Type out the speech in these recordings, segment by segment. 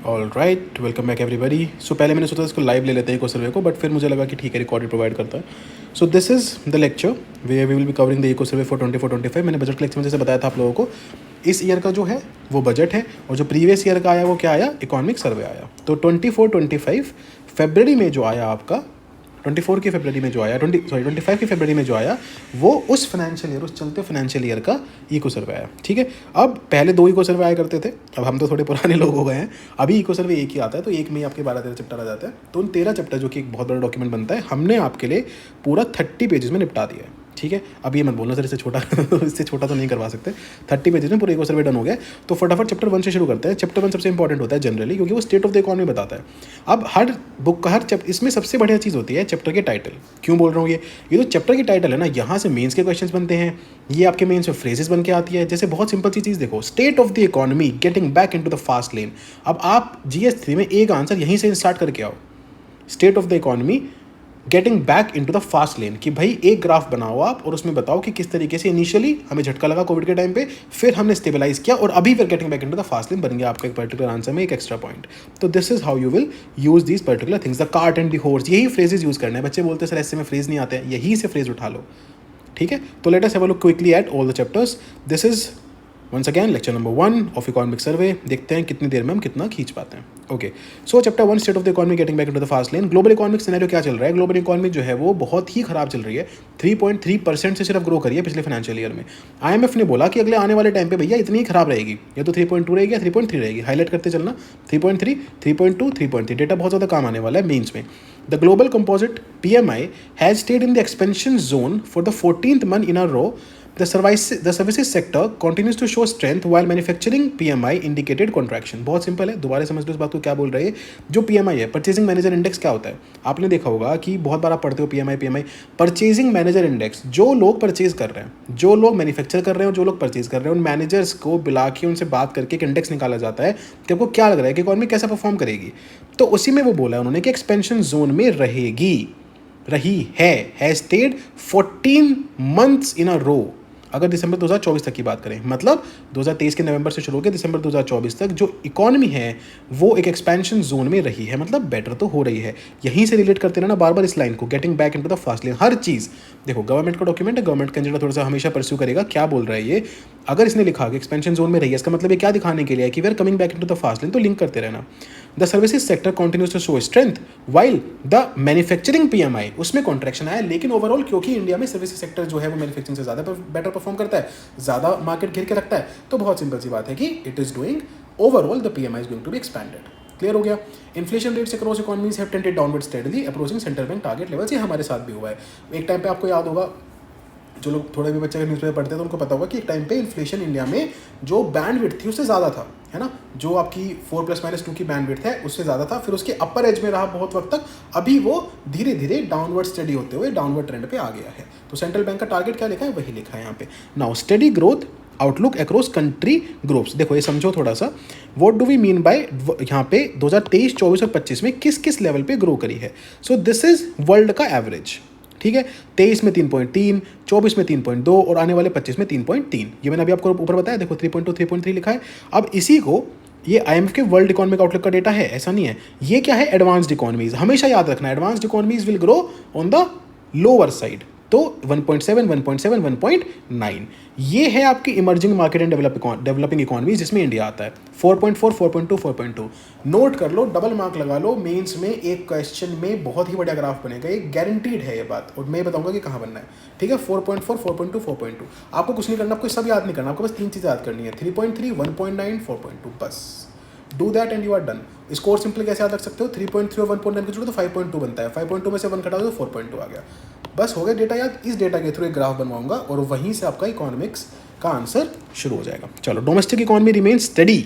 All right, welcome back everybody. So पहले मैंने सोचा इसको लाइव ले लेते हैं इको सर्वे को, बट फिर मुझे लगा कि ठीक है रिकॉर्डेड प्रोवाइड करता है। So this is the lecture way we will be covering the eco survey for 24-25। मैंने बजट लेक्चर में जैसे बताया था आप लोगों को, इस ईयर का जो है वो बजट है, और जो प्रीवियस ईयर का आया वो क्या आया, इकोनॉमिक सर्वे आया। तो 24-25 फरवरी में जो आया आपका, 24 की फरवरी में जो आया, 25 की फरवरी में जो आया, वो उस फाइनेंशियल ईयर, उस चलते फाइनेंशियल ईयर का इको सर्वे आया। ठीक है, अब पहले 2 इको सर्वे आया करते थे, अब हम तो थोड़े पुराने लोग हो गए हैं, अभी इको सर्वे एक ही आता है, तो एक में ही आपके 12-13 चैप्टर आ जाते हैं। तो उन 13 चैप्टर, जो कि एक बहुत बड़ा डॉक्यूमेंट बनता है, हमने आपके लिए पूरा 30 पेजेस में निपटा दिया है। ठीक है, अब ये मत बोलना सर इससे छोटा इससे छोटा तो नहीं करवा सकते। 30 पेजेस में पूरा इको सर्वे डन हो गया। तो फटाफट चैप्टर 1 से शुरू करते हैं। चैप्टर 1 सबसे इंपॉर्टेंट होता है जनरली, क्योंकि वो स्टेट ऑफ द इकोनॉमी बताता है। अब हर बुक का इसमें सबसे बढ़िया चीज़ होती है चैप्टर के टाइटल। क्यों बोल रहा हूँ ये जो चैप्टर की टाइटल है ना, यहाँ से मेंस के क्वेश्चंस बनते हैं, ये आपके मेंस में फ्रेजेस बन के आती है। जैसे बहुत सिंपल सी चीज़ देखो, state of the economy getting back into the fast लेन। अब आप GS3 में एक आंसर यहीं से स्टार्ट करके आओ, state of the economy getting back into the fast लेन, कि भाई एक ग्राफ बनाओ आप और उसमें बताओ कि किस तरीके से इनिशियली हमें झटका लगा कोविड के टाइम पे, फिर हमने स्टेबलाइज किया, और अभी फिर getting back into the fast लेन बन गया आपका एक पर्टिकुलर आंसर में एक एक्स्ट्रा पॉइंट। तो this is how you will use these particular things, the cart and the horse. यही फ्रेजेस यूज करना है। बच्चे बोलते हैं सर ऐसे में फ्रेज नहीं आते हैं, यही से फ्रेज उठा लो। ठीक है, तो let us have a look quickly at all the chapters. This is once again lecture number 1 of economic survey. देखते हैं कितनी देर में हम कितना खींच पाते हैं। Okay, so chapter 1 state of the economy getting back into the fast lane. Global economic scenario क्या चल रहा है? ग्लोबल इकोनॉमी जो है वो बहुत ही खराब चल रही है। 3.3% से सिर्फ ग्रो करी है पिछले फाइनेंशियल ईयर में। IMF ने बोला कि अगले आने वाले टाइम पे भैया इतनी ही खराब रहेगी, या तो 3.2 रहेगी या 3.3 रहेगी। हाईलाइट करते चलना, 3.3, 3.2, 3.3। डेटा बहुत ज़्यादा काम आने वाला है मेंस में। The global composite PMI has stayed in the expansion zone for the 14th month in a row. The services sector continues to show strength while manufacturing PMI indicated contraction. बहुत simple है, दोबारा समझ लो इस बात को क्या बोल रही है। जो PMI है, परचेजिंग मैनेजर इंडेक्स, क्या होता है? आपने देखा होगा कि बहुत बार आप पढ़ते हो PMI परचेजिंग मैनेजर इंडेक्स। जो लोग परचेज कर रहे हैं, जो लोग मैन्युफैक्चर कर रहे हैं, जो लोग परचेज कर रहे हैं, उन मैनेजर्स को बुला के उनसे बात करके एक इंडेक्स निकाला जाता है कि आपको क्या लग रहा है कि इकोनॉमी कैसा परफॉर्म करेगी। तो उसी में वो बोला उन्होंने कि एक्सपेंशन जोन में रही है स्टेड 14 months इन अ रो। अगर दिसंबर 2024 तक की बात करें, मतलब 2023 के नवंबर से शुरू होकर दिसंबर 2024 तक जो इकोनॉमी है वो एक एक्सपेंशन जोन में रही है, मतलब बेटर तो हो रही है। यहीं से रिलेट करते रहना बार बार इस लाइन को, getting back into the fast lane. हर चीज़ देखो, गवर्नमेंट का डॉक्यूमेंट है, गवर्नमेंट का एजेंडा थोड़ा सा हमेशा परस्यू करेगा। क्या बोल रहा है ये? अगर इसने लिखा कि एक्सपेंशन जोन में रही है, इसका मतलब ये क्या दिखाने के लिए है कि we are coming back into the fast lane. तो लिंक करते रहना। The services sector continues to show strength while the manufacturing PMI, उसमें कॉन्ट्रैक्शन आया। लेकिन ओवरऑल क्योंकि इंडिया में सर्विसेज सेक्टर जो है वो मैन्युफैक्चरिंग से ज़्यादा बेटर परफॉर्म करता है, ज़्यादा मार्केट घेर के रखता है, तो बहुत सिंपल सी बात है कि it is doing overall the PMI is going to be expanded. Clear हो गया? Inflation rates across economies have tended downward steadily approaching central bank target levels. ये हमारे साथ भी हुआ है। एक टाइम पे आपको याद होगा, जो लोग थोड़े भी बच्चे अगर न्यूज़पेपर पढ़ते हैं तो उनको पता होगा कि एक टाइम पे इन्फ्लेशन इंडिया में जो बैंडविड्थ थी उससे ज़्यादा था, है ना? जो आपकी 4+-2 की बैंडविड्थ है उससे ज़्यादा था, फिर उसके अपर एज में रहा बहुत वक्त तक। अभी वो धीरे धीरे डाउनवर्ड स्टडी होते हुए डाउनवर्ड ट्रेंड पे आ गया है। तो सेंट्रल बैंक का टारगेट क्या लिखा है? वही लिखा है यहाँ पे। Now study growth outlook across country groups. देखो ये समझो थोड़ा सा, what do we mean by, यहाँ पे 2023, 24 और 25 में किस किस लेवल पे ग्रो करी है। सो दिस इज वर्ल्ड का एवरेज। ठीक है, 23 में 3.3, 24 में 3.2 और आने वाले 25 में 3.3। ये मैंने अभी आपको ऊपर बताया, देखो 3.2, 3.3 लिखा है। अब इसी को ये IMF के वर्ल्ड इकोनॉमिक आउटलुक का डेटा है, ऐसा नहीं है। ये क्या है? Advanced economies. हमेशा याद रखना, advanced economies will grow on the lower side. तो 1.7, 1.7, 1.9 ये है आपकी emerging market and developing economy, जिसमें इंडिया आता है। 4.4, 4.2, 4.2 नोट कर लो, डबल मार्क लगा लो। मेंस में एक क्वेश्चन में बहुत ही बढ़िया ग्राफ बनेगा, ये गारंटीड है ये बात, और मैं बताऊंगा कि कहाँ बनना है। ठीक है, 4.4, 4.2, 4.2 आपको कुछ नहीं करना, आपको सब याद नहीं करना, आपको बस 3 चीज़ें याद करनी है, 3.3, 1.9, 4.2, बस। Do that and you are done. Score simple कैसे याद रख सकते हो? 3.3 और 1.9 को जोड़ो तो 5.2 बनता है, 5.2 में से 1 घटा दो तो 4.2 आ गया। बस हो गया डेटा याद। इस डेटा के थ्रू एक ग्राफ बनवाऊंगा और वहीं से आपका इकोनॉमिक्स का आंसर शुरू हो जाएगा। चलो, डोमेस्टिक इकोनॉमी रिमेन स्टडी।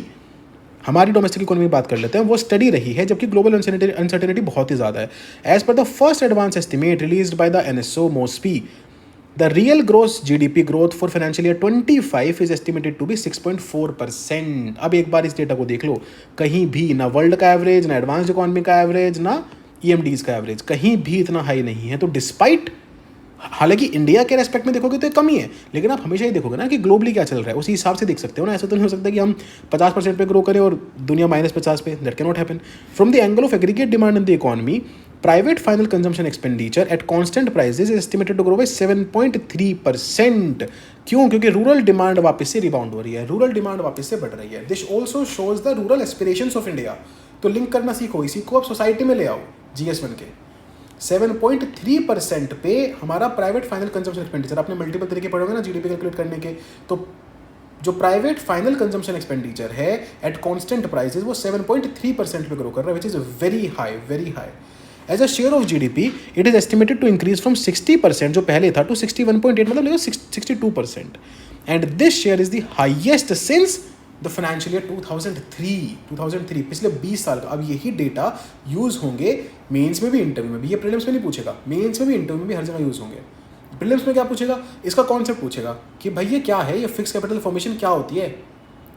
हमारी डोमेस्टिक इकोनॉमी की बात कर लेते हैं, वो स्टडी रही है, जबकि ग्लोबल अनसर्टेनिटी बहुत ही ज़्यादा है। As per the first advance estimate released by the NSO MOSPI, the real gross GDP growth for financial year 25 is estimated to be 6.4%। अब एक बार इस डेटा को देख लो, कहीं भी ना वर्ल्ड का एवरेज, ना एडवांस्ड इकोनॉमी का एवरेज, ना EMDs का एवरेज, कहीं भी इतना हाई नहीं है। तो डिस्पाइट हालांकि इंडिया के रेस्पेक्ट में देखोगे तो ये कम ही है, लेकिन आप हमेशा ही देखोगे ना कि ग्लोबली क्या चल रहा है, उसी हिसाब से देख सकते हो ना। ऐसा तो नहीं हो सकता कि हम 50% पे ग्रो करें और दुनिया -50 पे, that can not happen. From the angle of aggregate demand in the economy, private final consumption expenditure at constant prices is estimated to grow by 7.3%। क्यों? क्योंकि रूरल डिमांड वापस से रिबाउंड हो रही है, रूरल डिमांड वापस से बढ़ रही है। This also shows the rural aspirations of India. तो लिंक करना सीखो, इसी को आप सोसाइटी में ले आओ GS1 के। 7.3% पे हमारा प्राइवेट फाइनल कंजम्पशन एक्सपेंडिचर, आपने मल्टीपल तरीके पढ़ोगे ना जीडीपी कैलकुलेट करने के, तो जो प्राइवेट फाइनल कंजम्पशन एक्सपेंडिचर है एट कांस्टेंट प्राइसेस वो 7.3% पे ग्रो कर रहा है, which is very high, very high. As a share of GDP it is estimated to increase from 60% जो पहले था टू 61.8, मतलब 62%। And this share is the highest since the financial year 2003। पिछले 20 साल का। अब यही डेटा यूज होंगे मेंस में भी, इंटरव्यू में भी। ये प्रीलिम्स में नहीं पूछेगा, मेंस में भी, इंटरव्यू में भी, हर जगह यूज होंगे। प्रीलिम्स में क्या पूछेगा? इसका कॉन्सेप्ट पूछेगा कि भाई ये क्या है, ये फिक्स कैपिटल फॉर्मेशन क्या होती है,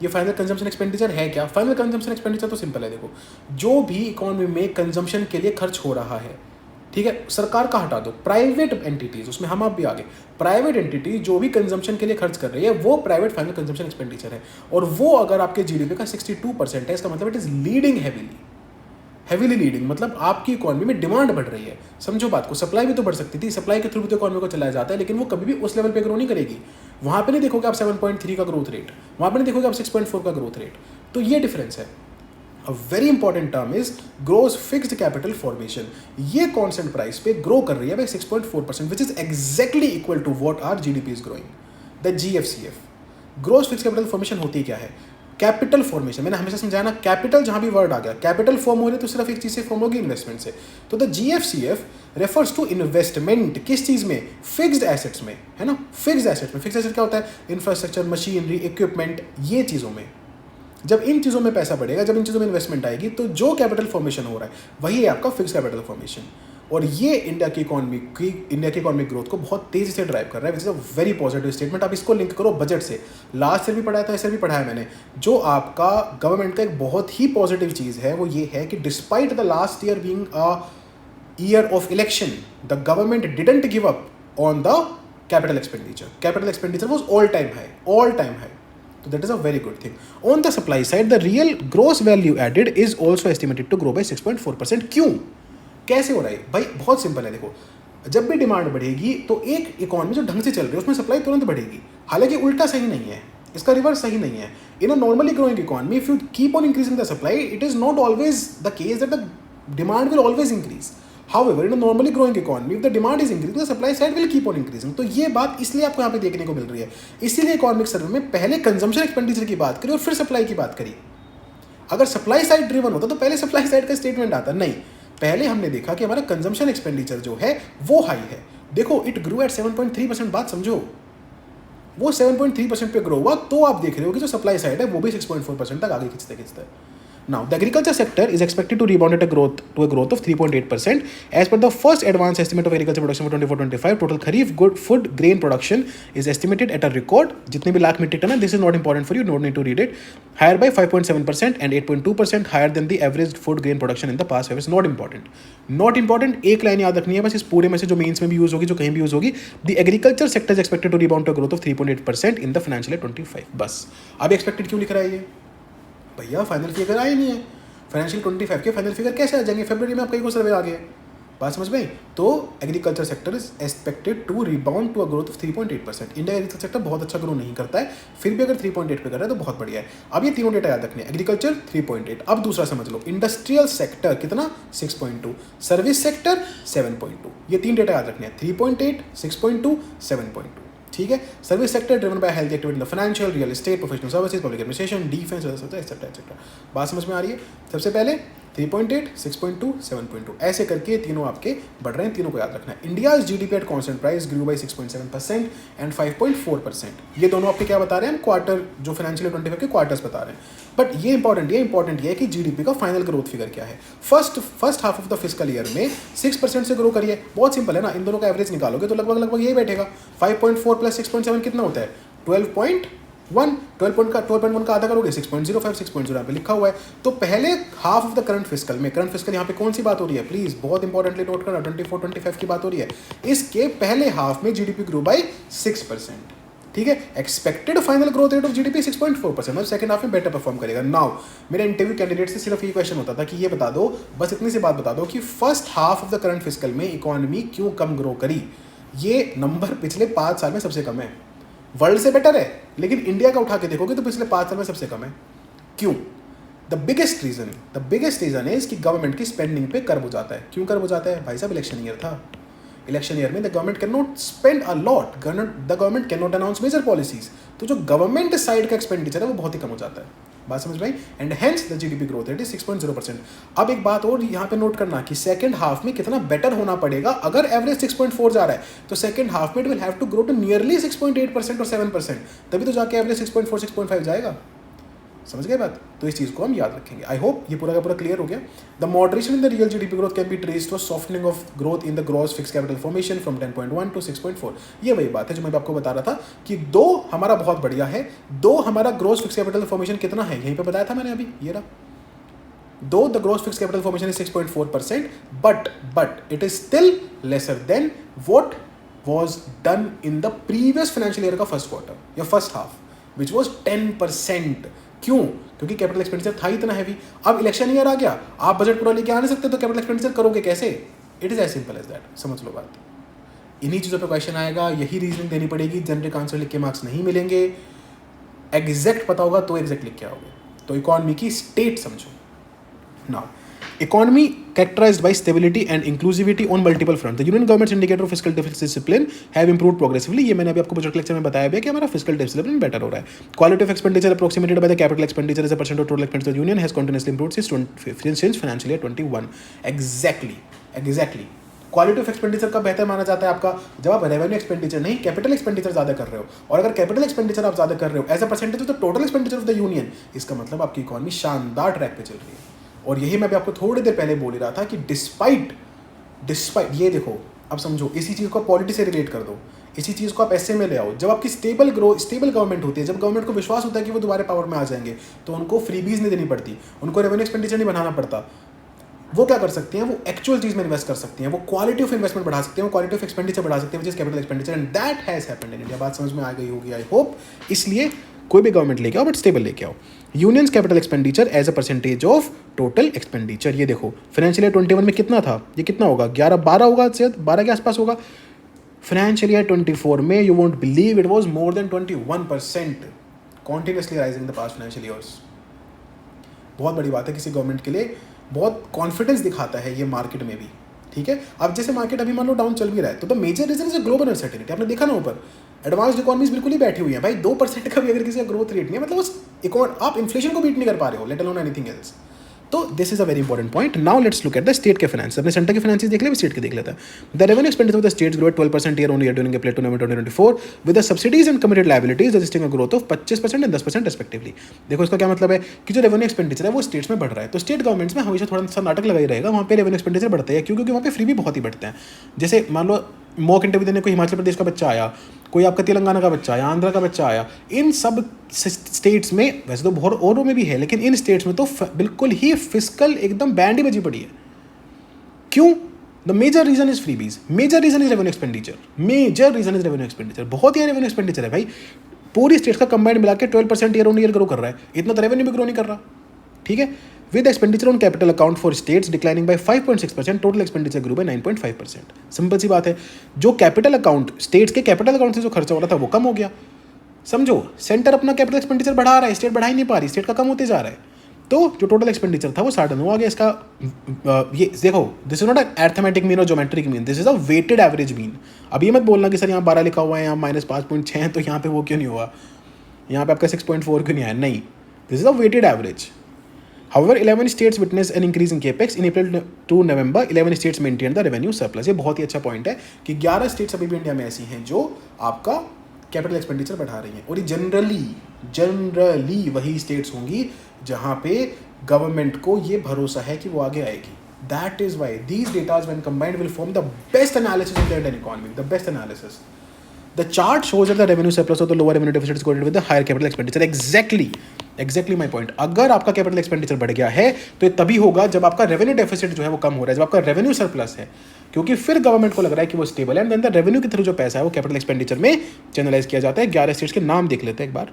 ये फाइनल कंजम्पशन एक्सपेंडिचर है क्या। फाइनल कंजम्पशन एक्सपेंडिचर तो सिंपल है, देखो जो भी इकोनॉमी में कंजम्पशन के लिए खर्च हो रहा है, ठीक है, सरकार का हटा दो, प्राइवेट एंटिटीज, उसमें हम आप भी आगे, प्राइवेट एंटिटी जो भी कंजम्पशन के लिए खर्च कर रही है वो प्राइवेट फाइनल कंजम्पशन एक्सपेंडिचर है। और वो अगर आपके जीडीपी का 62% है, इसका मतलब it is leading heavily leading, मतलब आपकी इकोनॉमी में डिमांड बढ़ रही है। समझो बात को, सप्लाई भी तो बढ़ सकती थी, सप्लाई के थ्रू भी तो इकोनॉमी को चलाया जाता है, लेकिन वो कभी भी उस लेवल पे ग्रो नहीं करेगी। वहां पे नहीं देखोगे आप 7.3 का ग्रोथ रेट, वहां पे नहीं देखोगे आप 6.4 का ग्रोथ रेट। तो ये डिफरेंस है। A very important term is gross fixed capital formation. ये constant price पे grow कर रही है by 6.4%, which is exactly equal to what our GDP is growing. The GFCF. Gross fixed capital formation होती क्या है? कैपिटल फॉर्मेशन, मैंने हमेशा समझाया ना, कैपिटल जहां भी वर्ड आ गया, कैपिटल फॉर्म हो रही है तो सिर्फ एक चीज से फॉर्म होगी, इन्वेस्टमेंट से। तो the GFCF refers to investment, किस चीज में? फिक्स्ड एसेट्स में, है ना, फिक्स्ड एसेट्स में। फिक्स्ड एसेट क्या होता है? इंफ्रास्ट्रक्चर, मशीनरी, इक्विपमेंट, ये चीजों में। जब इन चीज़ों में पैसा बढ़ेगा, जब इन चीज़ों में इन्वेस्टमेंट आएगी, तो जो कैपिटल फॉर्मेशन हो रहा है वही है आपका फिक्स कैपिटल फॉर्मेशन। और ये इंडिया की इकोनॉमिक ग्रोथ को बहुत तेजी से ड्राइव कर रहा है, which is a very positive statement. आप इसको लिंक करो बजट से। लास्ट ईयर भी पढ़ाया था, इस ईयर भी पढ़ाया मैंने। जो आपका गवर्नमेंट का एक बहुत ही पॉजिटिव चीज़ है वो ये है कि despite the last year being a year of election, the government didn't give up on the capital expenditure. Capital expenditure was all time high. So that is a very good thing. On the supply side, the real gross value added is also estimated to grow by 6.4%. क्यों? कैसे हो रहा है भाई? बहुत simple है, देखो जब भी डिमांड बढ़ेगी तो एक इकोनॉमी जो ढंग से चल रही है उसमें सप्लाई तुरंत बढ़ेगी। हालांकि उल्टा सही नहीं है, इसका रिवर्स सही नहीं है। In a normally growing economy, if you keep on increasing the supply, it is not always the case that the demand will always increase. However, in a normally growing economy, if the demand is increasing, the supply side will keep on increasing. तो ये बात इसलिए आपको यहाँ पे देखने को मिल रही है। इसीलिए इकोनॉमिक सर्वे में पहले कंजम्पशन एक्सपेंडिचर की बात करी और फिर सप्लाई की बात करी। अगर सप्लाई साइड ड्रिवन होता तो पहले सप्लाई साइड का स्टेटमेंट आता, नहीं, पहले हमने देखा कि हमारा कंजम्पशन एक्सपेंडिचर जो है वो हाई है। देखो इट ग्रो एट 7.3%, बात समझो, वो 7.3% पे ग्रो हुआ, तो आप देख रहे हो कि जो सप्लाई साइड है वो भी 6.4% तक आगे खिंचते। Now, the agriculture sector is expected to rebound at a growth of 3.8%. As per the first advanced estimate of agriculture production for 24-25, total kharif food grain production is estimated at a record. जितने भी lakh metric ton है, this is not important for you, no need to read it. Higher by 5.7% and 8.2% higher than the average food grain production in the past 5 years. Not important. Not important. एक line याद रखनी है बस इस पूरे में से, जो मेंस में भी यूज होगी, जो कहीं भी यूज होगी. The agriculture sector is expected to rebound to a growth of 3.8% in the financial year 25. बस अब एक्सपेक्टेड क्यों लिख रहा है ये भैया? फाइनल फिगर आए नहीं है। फाइनेंशियल 25 के फाइनल फिगर कैसे आ जाएंगे? फरवरी में आपका एक सर्वे आ गया, बात समझ में? तो agriculture sector is expected to rebound to a growth of 3.8%। India agriculture sector बहुत अच्छा ग्रो नहीं करता है, फिर भी अगर 3.8 पे कर रहा है तो बहुत बढ़िया है। अब ये तीनों डेटा याद रखने, एग्रीकल्चर 3.8। अब दूसरा समझ लो, इंडस्ट्रियल सेक्टर कितना? 6.2, सर्विस सेक्टर 7.2। ये तीन डेटा याद रखने हैं, 3.8, 6.2, 7.2। ठीक है। Service sector driven by health activity in the financial, real estate, professional services, public administration, defence, etcetera. बात समझ में आ रही है? सबसे पहले 3.8, 6.2, 7.2 ऐसे करके तीनों आपके बढ़ रहे हैं, तीनों को याद रखना है। India GDP at constant price grew by 6.7% and 5.4%। ये दोनों आपके क्या बता रहे हैं? क्वार्टर, जो फाइनेंशियल 25 के क्वार्टर्स बता रहे हैं। बट ये इंपॉर्टेंट है कि जीडीपी का फाइनल ग्रोथ फिगर क्या है। First half of the fiscal year में 6% से ग्रो करिए, बहुत सिंपल है ना, इन दोनों का एवरेज निकालोगे तो लगभग यही बैठेगा। 5.4 प्लस 6.7 कितना होता है? 12.2 1 12.1 का आधा करोगे 6.05 6.0 यहाँ पे लिखा हुआ है। तो पहले half of the current fiscal में, करंट फिस्कल यहाँ पे कौन सी बात हो रही है, प्लीज बहुत इंपॉर्टेंटली नोट करना, 24-25 की बात हो रही है। इसके पहले हाफ में जीडीपी ग्रो बाय 6%, ठीक है। Expected final growth rate of GDP 6.4%, मतलब सेकंड हाफ में बेटर परफॉर्म करेगा। नाउ मेरे इंटरव्यू कैंडिडेट से सिर्फ ये क्वेश्चन होता था कि ये बता दो, बस इतनी सी बात बता दो कि first half of the current fiscal में इकोनॉमी क्यों कम ग्रो करी। ये नंबर पिछले 5 साल में सबसे कम है, वर्ल्ड से बेटर है, लेकिन इंडिया का उठा के देखोगे तो पिछले 5 साल में सबसे कम है। क्यों? द बिगेस्ट रीजन इज कि गवर्नमेंट की स्पेंडिंग पे कर्व हो जाता है। क्यों कर्व हो जाता है? भाई साहब इलेक्शन ईयर था, इलेक्शन ईयर में the government can not spend a lot, the government can not announce major policies, तो जो गवर्नमेंट साइड का एक्सपेंडिचर है वो बहुत ही कम हो जाता है। बात समझ में आई? And hence the GDP growth rate is 6.0%। अब एक बात और यहाँ पे नोट करना कि सेकंड हाफ में कितना बेटर होना पड़ेगा। अगर एवरेज 6.4 जा रहा है तो सेकंड हाफ में it will have to grow to nearly 6.8% और 7%, तभी तो जाके एवरेज 6.4 6.5 जाएगा। समझ गए बात? तो इस चीज को हम याद रखेंगे। आई होप ये पूरा का पूरा क्लियर हो गया। The moderation in the real GDP growth can be traced to softening of growth in the gross fixed capital formation from 10.1 to 6.4। ये वही बात है जो मैं आपको बता रहा था कि 2 हमारा बहुत बढ़िया है, 2 हमारा ग्रॉस फिक्स्ड कैपिटल फॉर्मेशन कितना है यहीं पे बताया था मैंने अभी, ये रहा 2, the gross fixed capital formation is 6.4%, but it is still lesser than what was done in the previous financial year का फर्स्ट क्वार्टर या फर्स्ट हाफ, व्हिच वाज 10%। क्यों? क्योंकि कैपिटल एक्सपेंडिचर था इतना हैवी। अब इलेक्शन ईयर आ गया, आप budget पूरा लेके आ नहीं सकते, तो कैपिटल एक्सपेंडिचर करोगे कैसे? It is as simple as that, समझ लो बात। इन्हीं चीज़ों पे क्वेश्चन आएगा, यही रीजनिंग देनी पड़ेगी, जनरिक आंसर लिख के मार्क्स नहीं मिलेंगे, एग्जैक्ट पता होगा तो एग्जैक्ट लिख के आओगे। तो इकोनॉमी की स्टेट समझो। Now economy characterized by stability and inclusivity on multiple fronts. The union government's indicator of fiscal discipline have improved progressively. ये मैंने अभी आपको बजट लेक्चर में बताया भी है कि हमारा fiscal discipline better हो रहा है. Quality of expenditure approximated by the capital expenditure as a percent of total expenditure of the union has continuously improved since financial year 21. Exactly. Quality of expenditure का बेहतर माना जाता है आपका जब आप रेवेन्यू एक्सपेंडिचर नहीं कैपिटल एक्सपेंडिचर ज्यादा कर रहे हो, और अगर कैपिटल एक्सपेंडिचर आप ज्यादा कर रहे हो as a percentage of the total expenditure of the union, इसका मतलब आपकी इकोनॉमी शानदार ट्रैक पे चल रही है। और यही मैं भी आपको थोड़ी देर पहले बोल रहा था कि डिस्पाइट ये देखो, अब समझो इसी चीज़ को पॉलिटी से रिलेट कर दो, इसी चीज़ को आप ऐसे में ले आओ। जब आपकी स्टेबल गवर्नमेंट होती है, जब गवर्नमेंट को विश्वास होता है कि वो दोबारा पावर में आ जाएंगे, तो उनको फ्रीबीज नहीं देनी पड़ती, उनको रेवेन्यू एक्सपेंडिचर नहीं बनाना पड़ता। वो क्या कर सकते हैं? वो एक्चुअल चीज़ में इन्वेस्ट कर सकते हैं, वो क्वालिटी ऑफ इन्वेस्टमेंट बढ़ा सकते हैं, वो क्वालिटी ऑफ एक्सपेंडिचर बढ़ा सकते हैं, which is capital expenditure, and that has happened in India. बात समझ में आ गई होगी आई होप। इसलिए कोई भी गवर्नमेंट लेके आओ बट स्टेबल लेके आओ। Union's capital expenditure as a percentage of total expenditure, ये देखो फाइनेंशियल ईयर 21 में कितना था, ये कितना होगा 11-12 होगा, शायद 12 के आसपास होगा। फाइनेंशियल ईयर 24 में you won't believe it was more than 21%, continuously rising the past financial years. बहुत बड़ी बात है किसी गवर्नमेंट के लिए, बहुत कॉन्फिडेंस दिखाता है ये मार्केट में भी, ठीक है। अब जैसे मार्केट अभी मान लो डाउन चल भी रहा है, तो the major reason is a global uncertainty. आपने देखा ना ऊपर एडवांस्ड इकोनॉमीज बिल्कुल ही बैठी हुई है भाई, 2% का भी अगर किसी का ग्रोथ रेट नहीं है, मतलब उस आप इन्फ्लेशन को बीट नहीं कर पा रहे हो, लेट अलोन एनीथिंग एल्स। तो this is a very important point. Now let's look at the state के फाइनेंस। अपने सेंटर के फाइनेंस देख ले, स्टेट के देख लेते हैं। The revenue expenditure of the states grow 12% year on year during April to November 2024 with the subsidies and committed liabilities registering a growth of 25% and 10% respectively. देखो इसका क्या मतलब है कि जो रेवेन्यू एक्सपेंडिचर है वो स्टेट्स में बढ़ रहा है, तो स्टेट गवर्नमेंट्स में हमेशा थोड़ा सा नाटक लगाई रहेगा, वहाँ पे रेवेन्यू एक्सपेंडिचर बढ़ते हैं क्योंकि वहाँ पे फ्री भी बहुत ही बढ़ते हैं। जैसे मान लो मॉक इंटरव्यू देने कोई हिमाचल प्रदेश का बच्चा आया, कोई आपका तेलंगाना का बच्चा आया, आंध्र का बच्चा आया, इन सब स्टेट्स में, वैसे तो बहुत औरों में भी है, लेकिन इन स्टेट्स में तो बिल्कुल ही फिस्कल एकदम बैंड ही बजी पड़ी है। क्यों? The major reason is freebies, major reason is revenue expenditure, बहुत ही रेवेन्यू एक्सपेंडिचर है भाई। पूरी स्टेट्स का कंबाइंड मिला के 12% ईयर ऑन ईयर ग्रो कर रहा है, इतना तो रेवेन्यू भी ग्रो नहीं कर रहा, ठीक है। With expenditure on capital account for states declining by 5.6%, total expenditure grew by 9.5%. Simple सी बात है, जो कैपिटल अकाउंट स्टेट्स के कैपिटल अकाउंट से जो खर्चा हो रहा था वो कम हो गया। समझो, सेंटर अपना कैपिटल एक्सपेंडिचर बढ़ा रहा है, स्टेट बढ़ा ही नहीं पा रही, स्टेट का कम होते जा रहा है, तो जो टोटल एक्सपेंडिचर था वो 9.5 आ गया। इसका ये देखो, this is not an arithmetic mean और geometric mean, this is a weighted average mean. अब ये मत बोलना कि सर यहाँ 12 लिखा हुआ है, यहाँ -5.6 है, तो यहाँ पे वो क्यों नहीं हुआ, यहाँ पे आपका 6.4 क्यों नहीं आया? नहीं, this is a weighted average. However, 11 states witnessed an increase in capex in April to November. 11 states maintained the revenue surplus. ये बहुत ही अच्छा पॉइंट है कि 11 स्टेट्स अभी भी इंडिया में ऐसी हैं जो आपका कैपिटल एक्सपेंडिचर बढ़ा रही हैं, और ये जनरली वही स्टेट्स होंगी जहाँ पे गवर्नमेंट को ये भरोसा है कि वो आगे आएगी। That is why these data when combined will form the best analysis of the Indian economy, the best analysis. The chart shows that the revenue surplus और the lower revenue deficit is correlated with the higher capital expenditure. Exactly my point. अगर आपका capital expenditure बढ़ गया है तो ये तभी होगा जब आपका रेवेन्यू डेफिसिट जो है वो कम हो रहा है, जब आपका रेवेन्यू सरप्लस है, क्योंकि फिर गवर्नमेंट को लग रहा है कि वो स्टेबल है, एंड देन द रेवेन्यू के थ्रू जो पैसा है वो कैपिटल एक्सपेंडिचर में चैनलाइज किया जाता है। 11 स्टेट्स के नाम देख लेते हैं एक बार,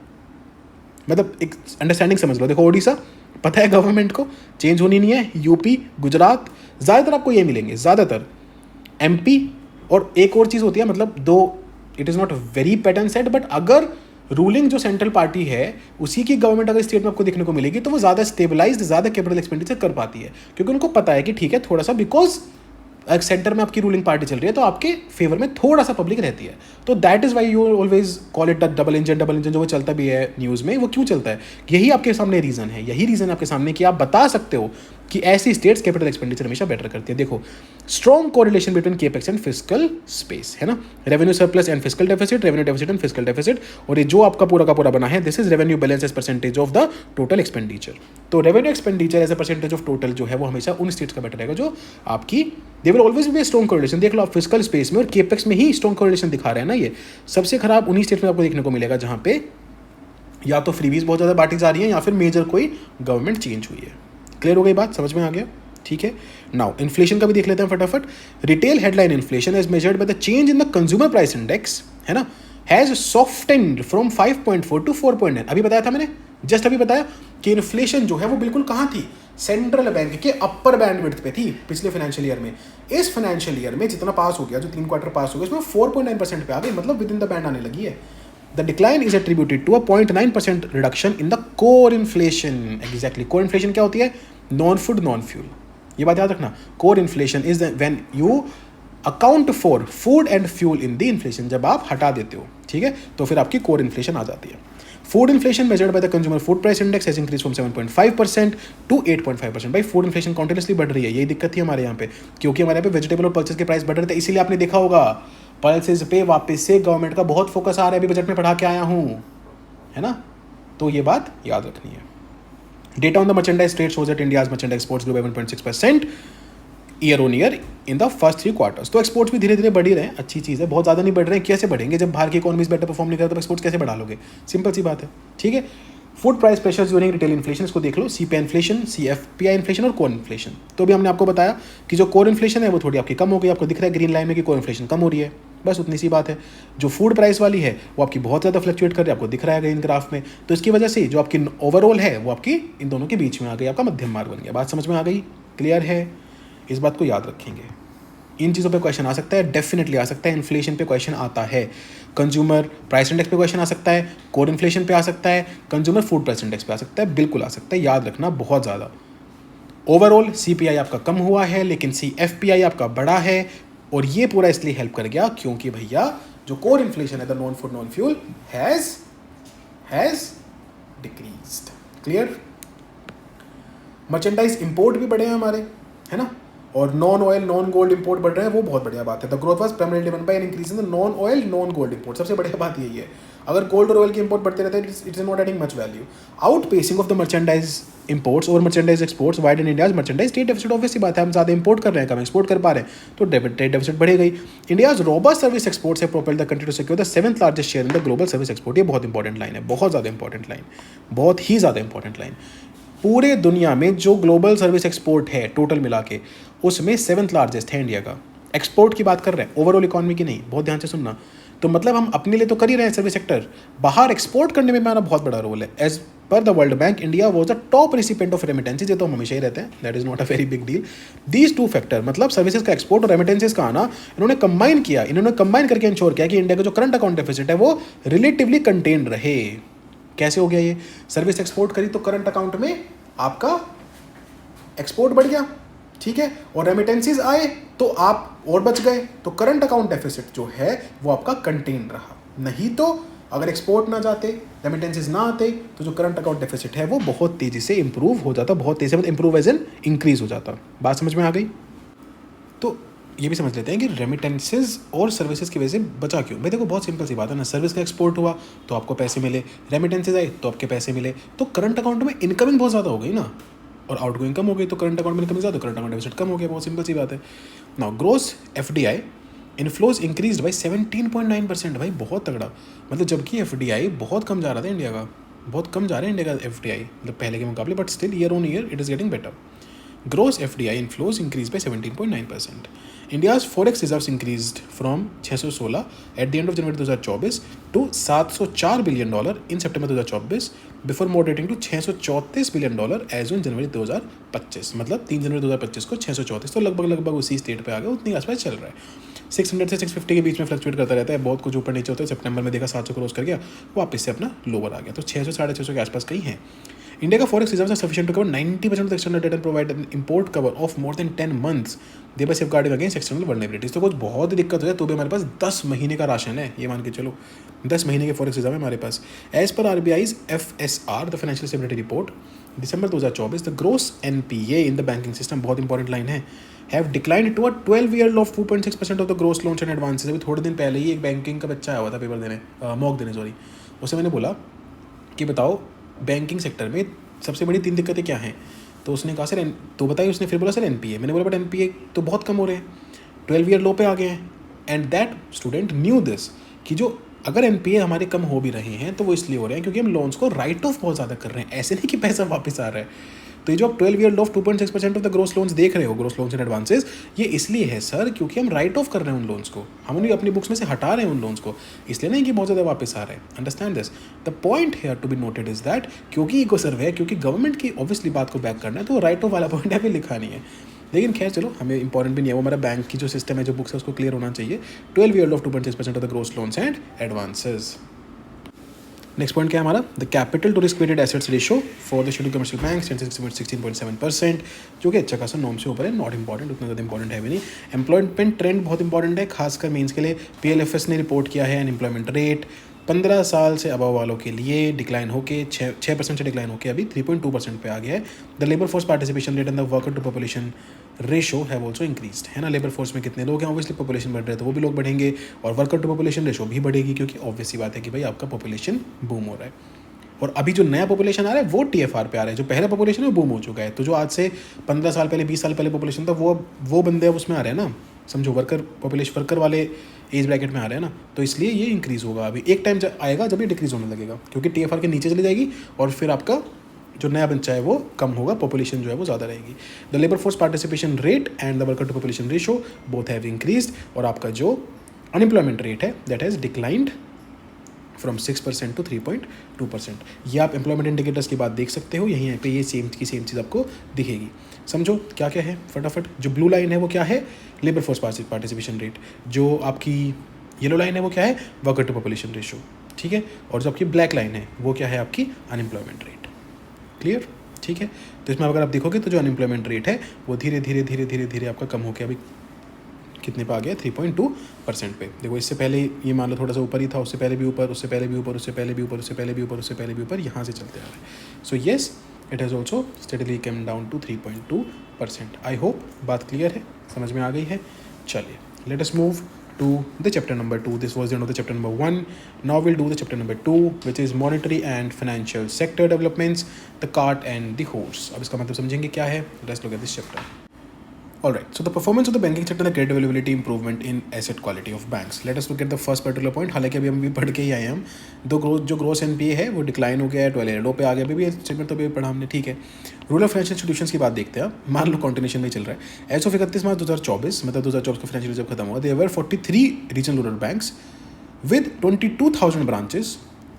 मतलब एक अंडरस्टैंडिंग समझ लो। देखो ओडिशा पता है गवर्नमेंट को, चेंज होनी नहीं है। यूपी, गुजरात, ज़्यादातर आपको ये मिलेंगे, ज़्यादातर एमपी। और एक और चीज़ होती है, मतलब दो, it is not very pattern set, but अगर रूलिंग जो सेंट्रल पार्टी है उसी की गवर्नमेंट अगर स्टेट में आपको देखने को मिलेगी तो वो ज़्यादा स्टेबलाइज्ड, ज़्यादा कैपिटल एक्सपेंडिचर कर पाती है, क्योंकि उनको पता है कि ठीक है थोड़ा सा, बिकॉज सेंटर में आपकी रूलिंग पार्टी चल रही है तो आपके फेवर में थोड़ा सा पब्लिक रहती है। तो that is why you always call it the double engine जो वो चलता भी है न्यूज़ में। वो क्यों चलता है? यही आपके सामने रीज़न है, यही रीज़न आपके सामने कि आप बता सकते हो कि ऐसी स्टेट्स कैपिटल एक्सपेंडिचर हमेशा बेटर करती है। देखो, strong correlation between capex and fiscal space, है ना, revenue surplus and fiscal deficit, revenue deficit and fiscal deficit. और ये जो आपका पूरा का पूरा बना है, this is revenue balance as percentage of the total expenditure. तो revenue expenditure as a percentage of total जो है वो हमेशा उन स्टेट्स का बेटर रहेगा जो आपकी, they will always be strong correlation. देख लो आप, फिस्कल स्पेस में और केपेक्स में ही स्ट्रॉन्ग कोरिलेशन दिखा रहे हैं ना। ये सबसे खराब उन्हीं स्टेट में आपको देखने को मिलेगा जहां पे या तो फ्रीबीज बहुत ज़्यादा बांटी जा रही है या फिर मेजर कोई गवर्नमेंट चेंज हुई है। क्लियर हो गई बात, समझ में आ गया? ठीक है। नाउ इन्फ्लेशन का भी देख लेते हैं फटाफट। Retail headline inflation as measured by the change in the consumer price index, है ना, हैज सॉफ्टेंड फ्रॉम 5.4 टू 4.9। अभी बताया था मैंने, जस्ट अभी बताया कि इन्फ्लेशन जो है वो बिल्कुल कहाँ थी, सेंट्रल बैंक के अपर बैंडविड्थ पे थी पिछले फाइनेंशियल ईयर में। इस फाइनेंशियल ईयर में जितना पास हो गया, जो 3 क्वार्टर पास हो गया, उसमें 4.9% पे आ गई, मतलब विद इन द बैंड आने लगी है। The decline is attributed to a 0.9% reduction in the core inflation. Exactly. Core inflation क्या होती है? Non-food, non-fuel. ये बात याद रखना। Core inflation is when you account for food and fuel in the inflation. जब आप हटा देते हो, ठीक है, तो फिर आपकी core inflation आ जाती है। Food inflation measured by the consumer food price index has increased from 7.5% to 8.5%. भाई food inflation continuously बढ़ रही है, यही दिक्कत थी हमारे यहाँ पे, क्योंकि हमारे यहाँ पे वेजिटेबल और पल्सेस के प्राइस बढ़ रहे थे। इसीलिए आपने देखा होगा पल्सेस पे वापस से गवर्नमेंट का बहुत फोकस आ रहा है, अभी बजट में पढ़ा के आया हूँ, है ना। तो ये बात याद रखनी है। Data on the merchandise trade shows that India's merchandise exports grow by 1.6% year on year in the first 3 quarters. तो एक्सपोर्ट्स भी धीरे धीरे बढ़ ही रहे हैं, अच्छी चीज़ है। बहुत ज़्यादा नहीं बढ़ रहे हैं, कैसे बढ़ेंगे जब बाहर की इकोनॉमीज बेटर परफॉर्म नहीं करते, तो एक्सपोर्ट्स कैसे बढ़ा लोगे? सिंपल सी बात है, ठीक है। Food price pressures during retail inflation, इसको देख लो, सीपीआई इन्फ्लेशन, सीएफपीआई इन्फ्लेशन और कोर इन्फ्लेशन। तो भी हमने आपको बताया कि जो कोर इन्फ्लेशन है वो थोड़ी आपकी कम हो गई, आपको दिख रहा है ग्रीन लाइन में कि कोर इन्फ्लेशन कम हो रही है, बस उतनी सी बात है। जो फूड प्राइस वाली है वो आपकी बहुत ज़्यादा फ्लक्चुएट कर रही है, आपको दिख रहा है ग्रीन ग्राफ में। तो इसकी वजह से जो आपकी ओवरऑल है वो आपकी इन दोनों के बीच में आ गई, आपका मध्यम मार्ग बन गया। बात समझ में आ गई? क्लियर है? इस बात को याद रखेंगे। इन चीज़ों पे क्वेश्चन आ सकता है, डेफिनेटली आ सकता है। इन्फ्लेशन पे क्वेश्चन आता है, कंज्यूमर प्राइस इंडेक्स पे क्वेश्चन आ सकता है, कोर इन्फ्लेशन पे आ सकता है, कंज्यूमर फूड प्राइस इंडेक्स पे आ सकता है, बिल्कुल आ सकता है। याद रखना बहुत ज़्यादा। ओवरऑल सीपीआई आपका कम हुआ है, लेकिन सीएफपीआई आपका बढ़ा है, और ये पूरा इसलिए हेल्प कर गया क्योंकि भैया जो कोर इन्फ्लेशन है, the non food non fuel has decreased. Clear? Merchandise import भी बढ़े हैं हमारे, है ना, और non oil non gold import बढ़ रहे हैं, वो बहुत बढ़िया बात है। The growth was primarily driven by an increase in the non oil non gold import. सबसे बढ़िया बात यही है, अगर गोल्ड और ऑयल की इंपोर्ट बढ़ते रहते हैं, it is not adding much value. Outpacing of the merchandise imports और merchandise exports wide in India's merchandise trade deficit. Obviously बात है, हम ज़्यादा इंपोर्ट कर रहे हैं, कम एक्सपोर्ट कर पा रहे हैं, तो ट्रेड डेफिसिट बढ़ेगा ही। India's robust service exports have propelled the country to secure the 7th largest share in the global service export. ये बहुत इंपॉर्टेंट लाइन है, बहुत ज़्यादा इंपॉर्टेंट लाइन, बहुत ही ज़्यादा इंपॉर्टेंट लाइन। पूरे दुनिया में जो ग्लोबल सर्विस एक्सपोर्ट है टोटल मिला के, उसमें 7th लार्जेस्ट है इंडिया का। एक्सपोर्ट की बात कर रहे हैं, ओवरऑल इकॉनमी की नहीं, बहुत ध्यान से सुनना। तो मतलब हम अपने लिए तो कर ही रहे हैं सर्विस सेक्टर, बाहर एक्सपोर्ट करने में हमारा बहुत बड़ा रोल है। As per the World Bank, India was the top recipient of remittances. ये तो हम हमेशा ही रहते हैं, that is not a very big deal. These 2 factor, मतलब सर्विसेज का एक्सपोर्ट और रेमिटेंसेज का आना, इन्होंने कंबाइन किया, इन्होंने कंबाइन करके इंश्योर किया कि इंडिया का जो करंट अकाउंट डेफिसिट है वो रिलेटिवली कंटेन रहे। कैसे हो गया ये? सर्विस एक्सपोर्ट करी तो करंट अकाउंट में आपका एक्सपोर्ट बढ़ गया, ठीक है, और रेमिटेंसेज आए तो आप और बच गए, तो करंट अकाउंट डेफिसिट जो है वो आपका कंटेन रहा। नहीं तो अगर एक्सपोर्ट ना जाते, रेमिटेंसेज ना आते, तो जो करंट अकाउंट डेफिसिट है वो बहुत तेज़ी से इंप्रूव हो जाता, बहुत तेज़ी से, मतलब इंप्रूव एज एन इंक्रीज हो जाता। बात समझ में आ गई? तो ये भी समझ लेते हैं कि रेमिटेंसेज और सर्विसेज की वजह से बचा क्यों। भाई देखो, बहुत सिंपल सी बात है ना, सर्विस का एक्सपोर्ट हुआ तो आपको पैसे मिले, रेमिटेंसेज आए तो आपके पैसे मिले, तो करंट अकाउंट में इनकमिंग बहुत ज़्यादा हो गई ना, और आउटगोइंग कम हो गई, तो करंट अकाउंट में इनकमिंग ज़्यादा, करंट अकाउंट डेफिसिट कम हो गया, बहुत सिंपल सी बात है। Now gross FDI inflows increase by 17.9%, भाई बहुत तगड़ा। मतलब जबकि FDI बहुत कम जा रहा था इंडिया का, बहुत कम जा रहा है इंडिया का FDI मतलब पहले के मुकाबले, but still year on year it is getting better. Gross FDI inflows increased by 17.9%. India's forex reserves increased from 616 at the end of January 2024 to $704 billion in September 2024 before moderating to $634 billion as on January 2025। मतलब 3 जनवरी 2025 को 634, तो लगभग उसी state पे आ गया, उतनी आसपास चल रहा है। 600 से 650 के बीच में फ्लक्चुएट करता रहता है, बहुत कुछ ऊपर नीचे होता है। सितंबर में देखा 700 क्रॉस कर गया, वापस से अपना लोअर आ गया, तो 600 650 के आसपास कहीं है। India का forex reserves are sufficient to cover 90% of the external debt and provide an import cover of more than 10 months, thereby safeguarding against external vulnerabilities। तो कुछ बहुत ही दिक्कत हो जाए तो भी हमारे पास 10 महीने का राशन है, ये मान के चलो 10 महीने के फॉरेक्स रिजर्व है हमारे पास। As per RBI's FSR, the financial stability report, December 2024, the gross NPA in the banking system, बहुत इंपॉर्टेंट लाइन है, have declined to a 12-year low of 2.6% of the gross loans and advances. अभी थोड़े दिन पहले ही एक banking का बच्चा आया हुआ था पेपर देने, मॉक देने सॉरी, उससे मैंने बोला कि बताओ बैंकिंग सेक्टर में सबसे बड़ी 3 दिक्कतें क्या हैं, तो उसने कहा सर तो बताइए, उसने फिर बोला सर NPA। मैंने बोला बट NPA तो बहुत कम हो रहे हैं, 12-year लो पे आ गए हैं। And that student new this कि जो अगर NPA हमारे कम हो भी रहे हैं तो वो इसलिए हो रहे हैं क्योंकि हम लोन्स को राइट ऑफ बहुत ज़्यादा कर रहे हैं, ऐसे नहीं कि पैसा वापस आ रहा है। तो ये जो आप 12-year low of 2.6% of the gross loans देख रहे हो, ग्रोस लोन्स एंड एडवांसेस, ये इसलिए है सर क्योंकि हम राइट ऑफ कर रहे हैं उन लोन्स को, हम उन्हें अपनी बुक्स में से हटा रहे हैं उन लोन्स को, इसलिए नहीं कि बहुत ज़्यादा वापस आ रहे हैं। Understand this. The point here to be noted is that क्योंकि इको सर्वे है, क्योंकि गवर्नमेंट की ऑब्वियसली बात को बैक करना है, तो राइट ऑफ वाला पॉइंट यहाँ पे लिखा नहीं है। लेकिन खैर चलो, हमें इंपॉर्टेंट भी नहीं है वो, हमारा बैंक की जो सिस्टम है, जो बुक्स है, उसको क्लियर होना चाहिए। 12-year low of 2.6% of the gross loans and advances. Next point क्या है हमारा, the capital to risk weighted assets ratio for the scheduled commercial banks 16.7%, जो कि अच्छा खासा नॉर्म से ऊपर है, नॉट इंपॉर्टेंट, उतना ज़्यादा इंपॉर्टेंट है भी नहीं। एम्प्लॉयमेंट ट्रेंड बहुत इंपॉर्टेंट है, खासकर मेंस के लिए। PLFS ने रिपोर्ट किया है अनएम्प्लॉयमेंट रेट 15 साल से अबव वालों के लिए डिक्लाइन होकर 6% से डिक्लाइन होकर अभी 3.2% पे आ गया है। The labour force participation rate and the worker to population ratio have also increased, है ना। लेबर फोर्स में कितने लोग हैं, ऑब्वियसली पॉपुलेशन बढ़ रहे हैं तो वो भी लोग बढ़ेंगे, और वर्कर टू पॉपुलेशन रेशो भी बढ़ेगी, क्योंकि ऑब्वियसली बात है कि भाई आपका पॉपुलेशन बूम हो रहा है। और अभी जो नया पॉपुलेशन आ रहा है वो TFR पे आ रहा है, जो पहला पॉपुलेशन है वो बूम हो चुका है। तो जो आज से 15 साल पहले 20 साल पहले पॉपुलेशन था वो बंदे अब उसमें आ रहे हैं ना, समझो वर्कर वाले एज ब्रैकेट में आ रहे हैं ना, तो इसलिए ये इंक्रीज़ होगा। अभी एक टाइम आएगा जब ये डिक्रीज़ होने लगेगा, क्योंकि TFR के नीचे चली जाएगी और फिर आपका जो नया बच्चा है वो कम होगा, पॉपुलेशन जो है वो ज़्यादा रहेगी। The labour force participation rate and the worker to population ratio both have increased, और आपका जो अनएम्प्लॉयमेंट रेट है that has declined from 6% to 3.2%। ये आप एम्प्लॉयमेंट इंडिकेटर्स की बात देख सकते हो, यहीं पे ये सेम चीज़ आपको दिखेगी। समझो क्या क्या है फटाफट। जो ब्लू लाइन है वो क्या है, लेबर फोर्स पार्टिसिपेशन रेट। जो आपकी येलो लाइन है वो क्या है, वर्कर टू पॉपुलेशन रेशो, ठीक है। और जो आपकी ब्लैक लाइन है वो क्या है, आपकी अनएम्प्लॉयमेंट रेट। क्लियर, ठीक है। तो इसमें अगर आप देखोगे तो जो अनएम्प्लॉयमेंट रेट है वो धीरे धीरे आपका कम होकर अभी कितने पे आ गया, 3.2% पे। देखो इससे पहले ये मान लो थोड़ा सा ऊपर ही था, उससे पहले भी ऊपर, उससे पहले भी ऊपर, उससे पहले भी ऊपर, उससे पहले भी ऊपर, उससे पहले भी ऊपर, यहाँ से चलते आ रहे हैं। So yes, it has also steadily come down to 3.2%। I hope बात क्लियर है, समझ में आ गई है। चलिए, let us move to the chapter number 2. This was the end of the chapter number 1. Now we'll do the chapter number 2, which is monetary and financial sector developments, the cart and the horse. अब इसका मतलब समझेंगे क्या है। Let's look at this chapter. Alright, so the performance of the banking sector and the credit availability improvement in asset quality of banks. Let us look at the first particular point. हालांकि अभी हम भी पढ़ के ही आए हैं, हम जो ग्रोस NPA है वो डिक्लाइन हो गया है, 12 लो पे आ गया। अभी भी स्टेटमेंट तो अभी पढ़ा हमने, ठीक है। रूरल फाइनेंशियल इंस्टीट्यूशंस की बात देखते हैं, मान लो कॉन्टिन्यूशन में चल रहा है। एज ऑफ 31 मार्च 2024, मतलब 2024 का फाइनेंशियल रिजर्व खत्म हुआ, there were 43 regional rural banks with 22,000 branches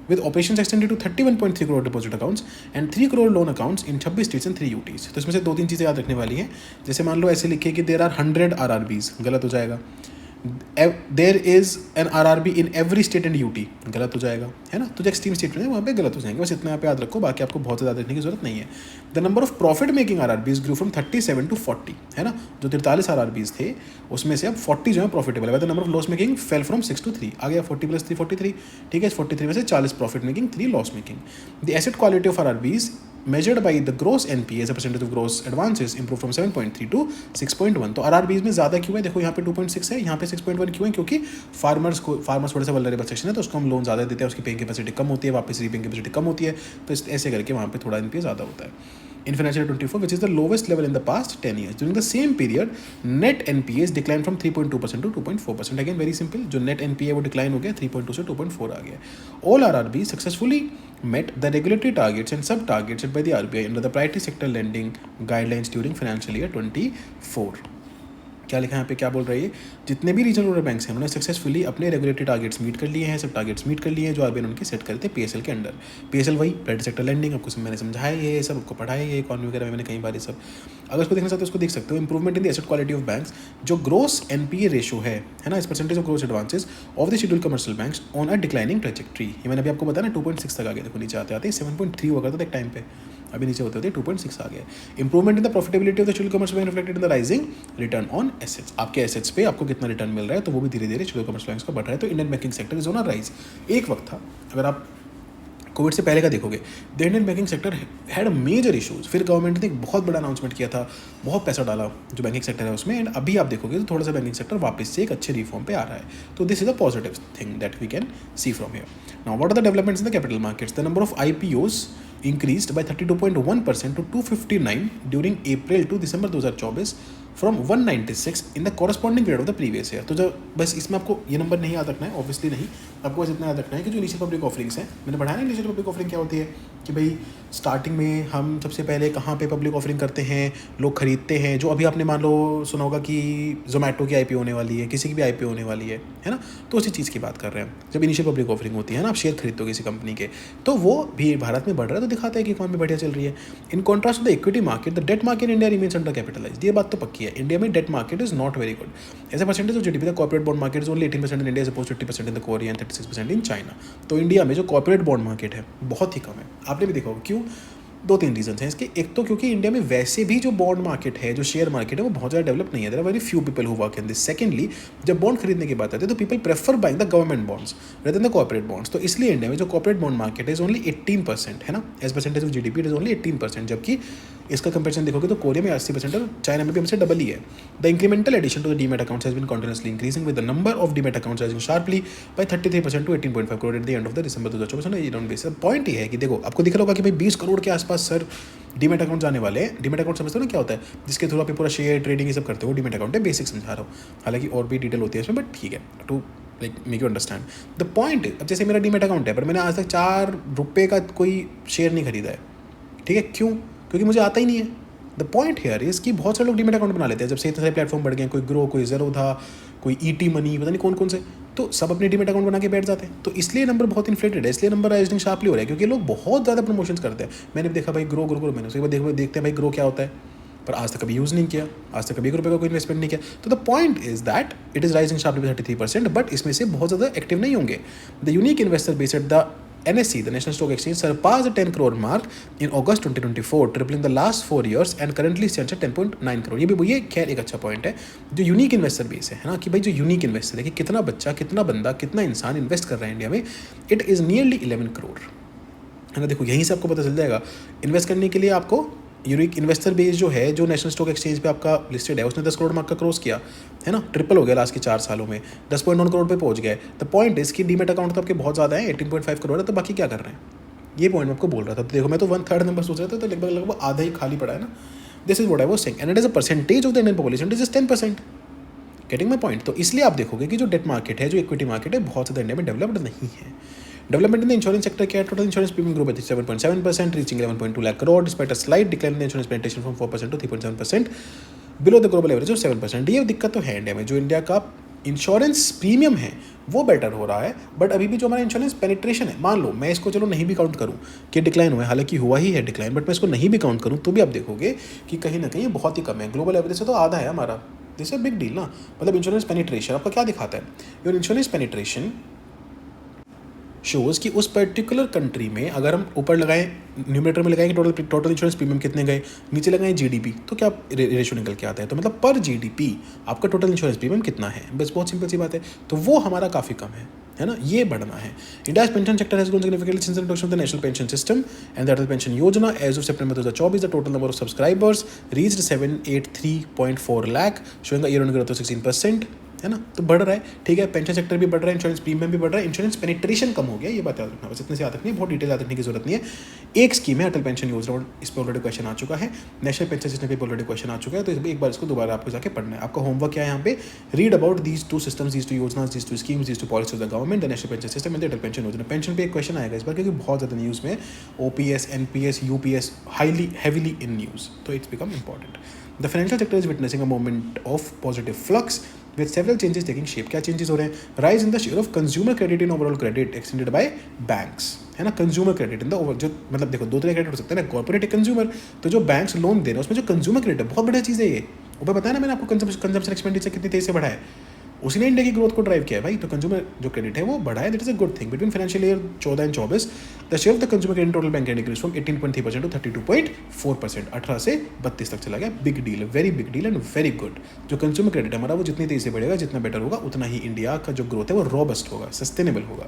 with operations extended to 31.3 crore deposit accounts and 3 crore loan accounts in 26 states and 3 UTs। तो इसमें से 2-3 चीज़ें याद रखने वाली हैं। जैसे मान लो ऐसे लिखे कि there are 100 RRBs, गलत हो जाएगा। There is an RRB in every state and UT, गलत हो जाएगा, है ना। तो जो एक्सट्रीम स्टेट में वहाँ पे गलत हो जाएंगे, बस इतना यहाँ पे याद रखो, बाकी आपको बहुत ज़्यादा देखने की जरूरत नहीं है। The number of profit making RRBs grew from 37 to 40, है ना। जो 43 RRBs थे उसमें से अब 40 जो है प्रॉफिटेबल है। The number of loss making fell from 6 to 3, आ गया 40 + 3 43, ठीक है। 43 में से 40 profit making, 3 loss making. The asset quality of RRBs measured by the gross NPA as a percentage of gross advances improved from 7.3 to 6.1। तो RRBs में ज़्यादा क्यों है, देखो यहाँ पे 2.6 है, यहाँ पे 6.1 क्यों है, क्योंकि फार्मर्स थोड़े से वल्नरेबल सेक्शन है, तो उसको हम लोन ज़्यादा देते हैं, उसकी पेइंग कैपेसिटी कम होती है, वापस रीपेइंग कैपेसिटी कम होती है, तो ऐसे करके वहाँ पे थोड़ा NPA ज़्यादा होता है। in financial year 24, which is the lowest level in the past 10 years. During the same period, net NPAs declined from 3.2% to 2.4%. Again, very simple. जो net NPA वो decline हो गया 3.2 से 2.4 आ गया. All RRB successfully met the regulatory targets and sub-targets set by the RBI under the priority sector lending guidelines during financial year 24. क्या लिखा है यहाँ पे, क्या बोल रही है, जितने भी रीजनल रूरल बैंक्स हैं उन्होंने सक्सेसफुली अपने रेगुलेटरी टारगेट्स मीट कर लिए हैं, सब टारगेट्स मीट कर लिए हैं जो आरबीआई ने उनके सेट करे थे पीएसएल के अंडर. पीएसएल वही प्राइवेट सेक्टर लैंडिंग, आपको मैंने समझाया ये सब, आपको पढ़ाया ये इकॉनमी वगैरह में मैंने कई बार ये सब. अगर उसको देखना चाहते हो उसको देख सकते हो. Improvement in the asset quality of banks, जो ग्रोस एनपीए रेशो है ना, इस percentage of gross advances of the scheduled commercial banks on a declining trajectory. ये मैंने अभी आपको बताया ना 2.6 तक आ गया. देखो नीचे आते आते 7.3 हुआ करता था एक टाइम पे, अभी नीचे होते होते 2.6 आ गया. Improvement in the profitability of the scheduled commercial bank reflected in the rising return on assets. आपके एसेट्स पे आपको कितना रिटर्न मिल रहा है तो वो भी धीरे धीरे शेड्यूल्ड कमर्शियल बैंक्स का बढ़ रहा है. तो Indian banking sector is on a rise. एक वक्त था, अगर आप कोविड से पहले का देखोगे, the Indian banking sector had major issues. फिर गवर्नमेंट ने एक बहुत बड़ा अनाउंसमेंट किया था, बहुत पैसा डाला जो बैंकिंग सेक्टर है उसमें, एंड अभी आप देखोगे तो थोड़ा सा बैंकिंग सेक्टर वापस से एक अच्छे रिफॉर्म पे आ रहा है. तो this is a positive thing that we can see from here. Now what are the developments in the capital markets? The number of IPOs increased by 32.1% to 259 during April to December 2024 from 196 in the corresponding period of the previous year. तो जब बस इसमें आपको ये number नहीं याद रखना है, ऑब्वियसली नहीं, आपको बस इतना याद रखना है कि जो इनिशियल पब्लिक ऑफरिंग्स हैं, मैंने पढ़ाया ना इनिशियल पब्लिक ऑफरिंग क्या होती है, कि भाई स्टार्टिंग में हम सबसे पहले कहाँ पे पब्लिक ऑफरिंग करते हैं, लोग खरीदते हैं. जो अभी आपने मान लो सुना होगा कि जोमेटो की IPO होने वाली है, किसी की भी IPO होने वाली है ना, तो उसी चीज़ की बात कर रहे हैं. जब इनिशियल पब्लिक ऑफरिंग होती है ना, आप शेयर खरीदते हो किसी कंपनी के, तो वो भी भारत में बढ़ रहा है, तो दिखाता है कि इकॉनमी बढ़िया चल रही है. In contrast to the equity market, the debt market India remains undercapitalised. ये बात तो पक्की है, इंडिया में debt market is not very good. As a percentage of GDP, the corporate bond market is only 18% in India as opposed to 50% in the Korea and 36% in China. तो India में जो corporate bond market है बहुत ही कम है. आपने भी देखा होगा. क्यों? 2-3 रीजन हैं इसके. एक तो क्योंकि इंडिया में वैसे भी जो बॉन्ड मार्केट है, जो शेयर मार्केट है, वो बहुत ज़्यादा डेवलप नहीं है. There are very few people who work in this. Secondly, जब बॉन्ड खरीदने की बात आती है तो people prefer buying the government bonds rather than the corporate bonds. तो इसलिए इंडिया में जो कॉर्पोरेट बॉन्ड मार्केट है इज ओनली 18% है ना, as percentage of GDP it is only 18%. जबकि इसका कंपेरिजन देखोगे तो कोरिया में 80% और चाइना में भी हमसे डबल ही है. The incremental addition to the demat accounts has been continuously increasing with the number of demat accounts rising sharply by 33% to 18.5 crore at the end of the December 2024 on a year on basis. Point ये है कि देखो, आपको दिख रहा होगा कि भाई 20 करोड़ के आसपास सर डीमैट अकाउंट जाने वाले हैं. डीमैट अकाउंट समझते हो ना क्या होता है, जिसके थ्रू आप पूरा शेयर ट्रेडिंग ये सब करते हो, डीमैट अकाउंट है. बेसिक समझा रहा हूँ, हालांकि और भी डिटेल होती है इसमें, बट ठीक है, to like make you understand the point. अब जैसे मेरा डीमैट अकाउंट है, पर मैंने आज तक 4 रुपये का कोई शेयर नहीं खरीदा है. ठीक है, क्यों? क्योंकि मुझे आता ही नहीं है. द पॉइंट हेयर इज कि बहुत सारे लोग डीमैट अकाउंट बना लेते हैं. जब से इतने सारे प्लेटफॉर्म बढ़ गए, कोई ग्रो, कोई ज़ेरो था, कोई ET मनी, पता नहीं कौन कौन से, तो सब अपने डीमैट अकाउंट बना के बैठ जाते हैं. तो इसलिए नंबर बहुत इन्फ्लेटेड है, इसलिए नंबर राइजिंग शार्पली हो रहा है, क्योंकि लोग बहुत ज़्यादा प्रमोशंस करते हैं. मैंने भी देखा भाई ग्रो ग्रो ग्रो, मैंने उसके बाद देखते हैं भाई ग्रो क्या होता है, पर आज तक कभी यूज़ नहीं किया, आज तक कभी 1 रुपये का कोई इन्वेस्टमेंट नहीं किया. तो the point is that it is rising sharply by 33%, but इसमें से बहुत ज़्यादा एक्टिव नहीं होंगे. The unique investor base at the NSE, the National Stock Exchange, surpassed the 10 crore mark in August 2024, tripling the last 4 years and currently stands at 10.9 crore. ये खैर एक अच्छा पॉइंट है. जो यूनिक इन्वेस्टर बेस है ना, कि भाई जो यूनिक इन्वेस्टर है कि कितना बच्चा, कितना बंदा, कितना इंसान इन्वेस्ट कर रहा है इंडिया में, इट इज़ नियरली 11 करोड़ है ना. देखो, यहीं से आपको पता चल जाएगा इन्वेस्ट करने के लिए आपको यूनिक इन्वेस्टर बेस जो है, जो नेशनल स्टॉक एक्सचेंज पे आपका लिस्टेड है, उसने 10 करोड़ मार्क का क्रॉस किया है ना, ट्रिपल हो गया लास्ट के 4 सालों में, 10.9 करोड़ पे पहुंच गए. द पॉइंट इसकी डीमैट अकाउंट तो आपके बहुत ज़्यादा है, 18.5 करोड़ है, तो बाकी क्या कर रहे हैं, ये पॉइंट मैं आपको बोल रहा था. तो देखो, मैं तो 1/3 नंबर सोच रहा था, तो लगभग आधा ही खाली पड़ा है ना. This is what I was saying, and it is a percentage of the Indian population, it is 10%. Getting my point. तो इसलिए आप देखोगे कि जो डेट मार्केट है, जो इक्विटी मार्केट है, बहुत ज़्यादा इंडिया में डेवलप्ड नहीं है. Development in the insurance sector, total insurance premium grew by 7.7%, reaching 11.2 lakh crore, despite a slight decline in the insurance penetration from 4% to 3.7%, below the global average of 7%. ये दिक्कत तो है इंडिया में, जो India का insurance premium है वो better हो रहा है, बट अभी भी जो हमारा इंश्योरेंस पेनिट्रेशन है, मान लो मैं इसको चलो नहीं भी काउंट करूँ कि डिक्लाइन हुआ है, हालांकि हुआ ही है डिक्लाइन, बट मैं इसको नहीं भी काउंट करूँ तो भी आप देखोगे कि कहीं ना कहीं ये बहुत ही कम है. ग्लोबल एवरेज से तो आधा है हमारा. दिस इज बिग डील ना. मतलब इंश्योरेंस पेनिट्रेशन आपका क्या दिखाता है, योर इंश्योरेंस पेनिट्रेशन शोज़ कि उस पर्टिकुलर कंट्री में अगर हम ऊपर लगाएं, न्यूमरेटर में लगाएं कि टोटल इंश्योरेंस प्रीमियम कितने गए, नीचे लगाएं GDP, तो क्या रेशियो निकल के आता है. तो मतलब पर GDP आपका टोटल इंश्योरेंस प्रीमियम कितना है, बस बहुत सिंपल सी बात है. तो वो हमारा काफ़ी कम है ना, ये बढ़ना है. India's pension sector has grown significantly since the introduction of the national pension system and the Atal pension Yojana. As of September 2024 the total number of subscribers reached 783.4 lakh, showing a year on growth of 16%. है ना, तो बढ़ रहा है, ठीक है। Pension sector भी बढ़ रहा है, इंश्योरेंस प्रीमियम भी बढ़ रहा है, इंश्योरेंस पेनिट्रेशन कम हो गया, ये बात याद रखना, बस इतने से याद रखनी है, बहुत डिटेल याद रखने की जरूरत नहीं है। एक स्कीम है अटल पेंशन योजना, और इस पर ऑलरेडी क्वेश्चन आ चुका है, नेशनल पेंशन सिस्टम पे ऑलरेडी क्वेश्चन आ चुका है, तो एक बार इसको दोबारा आपको जाके पढ़ना है। आपका होमवर्क क्या है यहाँ पे, read about these two systems, these two योजनास, these two schemes, these two policies of the government, the national pension system and the Atal pension Yojana. Pension पे एक क्वेश्चन आएगा इस बार, क्योंकि बहुत ज़्यादा न्यूज़ में OPS, NPS, UPS highly heavily in news, तो it's become important. The financial sector is witnessing a moment of positive flux with several changes taking shape। क्या चेंजेस हो रहे हैं, rise in the share of consumer credit in overall credit extended by banks, है ना। Consumer credit in the over, जो मतलब देखो दो तरह क्रेडिट हो सकते हैं ना, कॉर्पोरेट एक कंज्यूमर, तो जो बैंक्स लोन दे रहे हैं उसमें जो कंज्यूमर क्रेडिट है बहुत बढ़िया चीज़ है ये। ऊपर बताया ना मैंने आपको, कंजम्पशन एक्सपेंडिचर कितनी तेजी से बढ़ा है, उसी ने इंडिया की ग्रोथ को ड्राइव किया है भाई। तो कंज्यूमर जो क्रेडिट है वो बढ़ा है, that is a good thing. Between financial year 14 and 24 the share of the consumer credit total bank credit increase from 18.3% to 32.4%, 18 से 32 तक चला गया। Big deal, very big deal and very good. जो कंज्यूमर क्रेडिट हमारा वो जितनी तेजी से बढ़ेगा, जितना बेटर होगा, उतना ही इंडिया का जो ग्रोथ है वो रॉबस्ट होगा, सस्टेनेबल होगा।